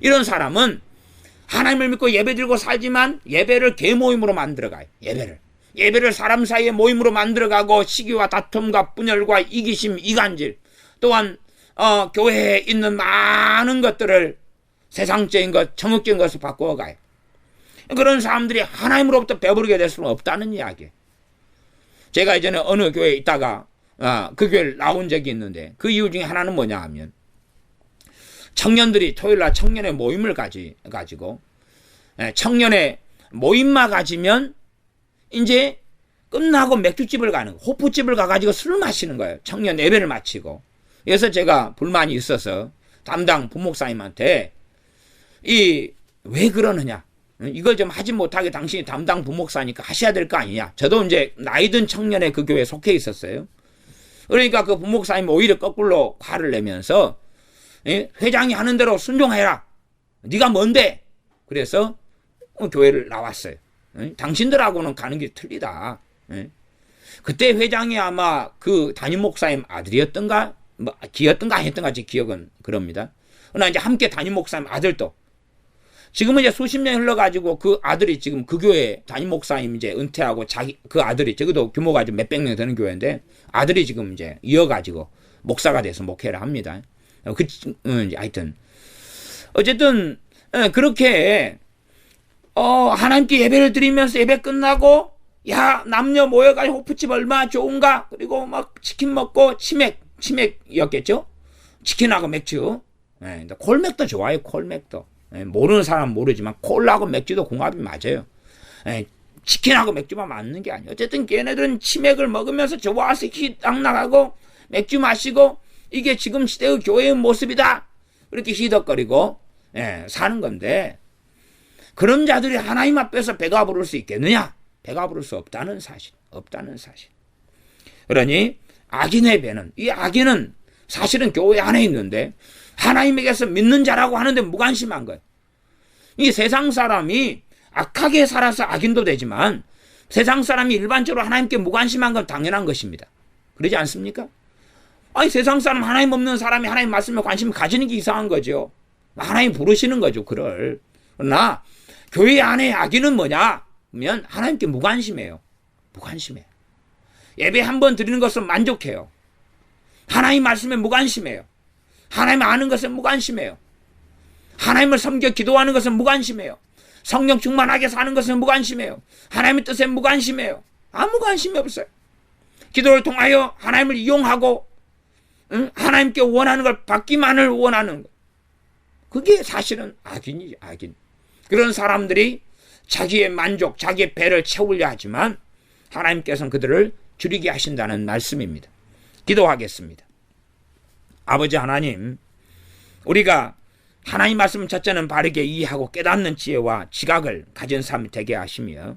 Speaker 1: 이런 사람은 하나님을 믿고 예배드리고 살지만 예배를 계모임으로 만들어가요. 예배를 사람 사이의 모임으로 만들어가고 시기와 다툼과 분열과 이기심, 이간질 또한 교회에 있는 많은 것들을 세상적인 것, 정욕적인 것을 바꾸어가요. 그런 사람들이 하나님으로부터 배부르게 될 수는 없다는 이야기예요. 제가 예전에 어느 교회에 있다가 그 교회를 나온 적이 있는데 그 이유 중에 하나는 뭐냐 하면 청년들이 토요일날 청년의 모임을 가지고 청년의 모임만 가지면 이제 끝나고 맥주집을 가는 거예요. 호프집을 가가지고 술을 마시는 거예요. 청년 예배를 마치고. 그래서 제가 불만이 있어서 담당 부목사님한테 왜 그러느냐 이걸 좀 하지 못하게 당신이 담당 부목사니까 하셔야 될 거 아니냐. 저도 이제 나이든 청년의 그 교회에 속해 있었어요. 그러니까 그 부목사님 오히려 거꾸로 화를 내면서 회장이 하는 대로 순종해라. 네가 뭔데? 그래서 교회를 나왔어요. 당신들하고는 가는 게 틀리다. 그때 회장이 아마 그 담임 목사님 아들이었던가 기였던가 아니었던가 제 기억은 그럽니다. 그러나 이제 함께 담임 목사님 아들도 지금은 이제 수십 년 흘러가지고 그 아들이 지금 그 교회 담임 목사님 이제 은퇴하고 그 아들이 적어도 규모가 좀 몇백 명 되는 교회인데 아들이 지금 이제 이어가지고 목사가 돼서 목회를 합니다. 하여튼 어쨌든 그렇게 하나님께 예배를 드리면서 예배 끝나고 야 남녀 모여가지고 호프집 얼마나 좋은가 그리고 막 치킨 먹고 치맥이었겠죠. 치킨하고 맥주. 콜맥도 좋아요. 콜맥도. 모르는 사람은 모르지만 콜하고 맥주도 궁합이 맞아요. 치킨하고 맥주만 맞는 게 아니에요. 어쨌든 걔네들은 치맥을 먹으면서 좋아서 희당 나가고 맥주 마시고 이게 지금 시대의 교회의 모습이다. 이렇게 희덕거리고 사는 건데 그런 자들이 하나님 앞에서 배가 부를 수 있겠느냐? 배가 부를 수 없다는 사실. 그러니 악인의 배는 이 악인은 사실은 교회 안에 있는데 하나님에게서 믿는 자라고 하는데 무관심한 거예요. 이 세상 사람이 악하게 살아서 악인도 되지만 세상 사람이 일반적으로 하나님께 무관심한 건 당연한 것입니다. 그러지 않습니까? 세상 사람 하나님 없는 사람이 하나님 말씀에 관심을 가지는 게 이상한 거죠. 하나님 부르시는 거죠. 그러나 교회 안에 악인은 뭐냐? 그러면 하나님께 무관심해요. 예배 한 번 드리는 것은 만족해요. 하나님 말씀에 무관심해요. 하나님 아는 것에 무관심해요. 하나님을 섬겨 기도하는 것은 무관심해요. 성령 충만하게 사는 것은 무관심해요. 하나님의 뜻에 무관심해요. 아무 관심이 없어요. 기도를 통하여 하나님을 이용하고 하나님께 원하는 걸 받기만을 원하는 것. 그게 사실은 악인이지, 악인. 그런 사람들이 자기의 만족, 자기의 배를 채우려 하지만 하나님께서는 그들을 줄이게 하신다는 말씀입니다. 기도하겠습니다. 아버지 하나님, 우리가 하나님 말씀 첫째는 바르게 이해하고 깨닫는 지혜와 지각을 가진 사람이 되게 하시며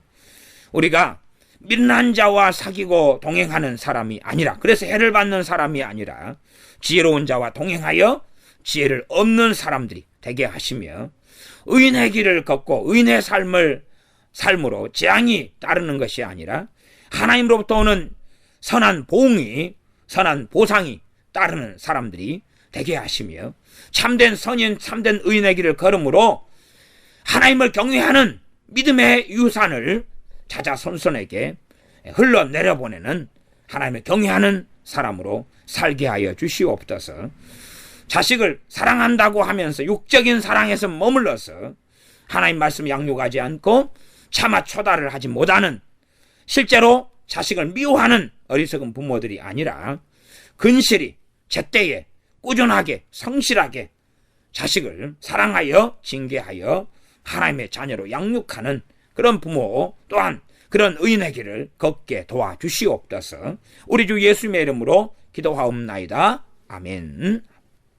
Speaker 1: 우리가 미련한 자와 사귀고 동행하는 사람이 아니라 그래서 해를 받는 사람이 아니라 지혜로운 자와 동행하여 지혜를 얻는 사람들이 되게 하시며 의인의 길을 걷고 의인의 삶으로 재앙이 따르는 것이 아니라 하나님으로부터 오는 선한 보응이 선한 보상이 따르는 사람들이 되게 하시며 참된 선인 참된 의인의 길을 걸음으로 하나님을 경외하는 믿음의 유산을 찾아 손손에게 흘러내려보내는 하나님을 경외하는 사람으로 살게 하여 주시옵소서. 자식을 사랑한다고 하면서 육적인 사랑에서 머물러서 하나님 말씀 양육하지 않고 차마 초달을 하지 못하는, 실제로 자식을 미워하는 어리석은 부모들이 아니라 근실히 제때에 꾸준하게 성실하게 자식을 사랑하여 징계하여 하나님의 자녀로 양육하는 그런 부모 또한 그런 의인의 길을 걷게 도와주시옵소서. 우리 주 예수님의 이름으로 기도하옵나이다. 아멘.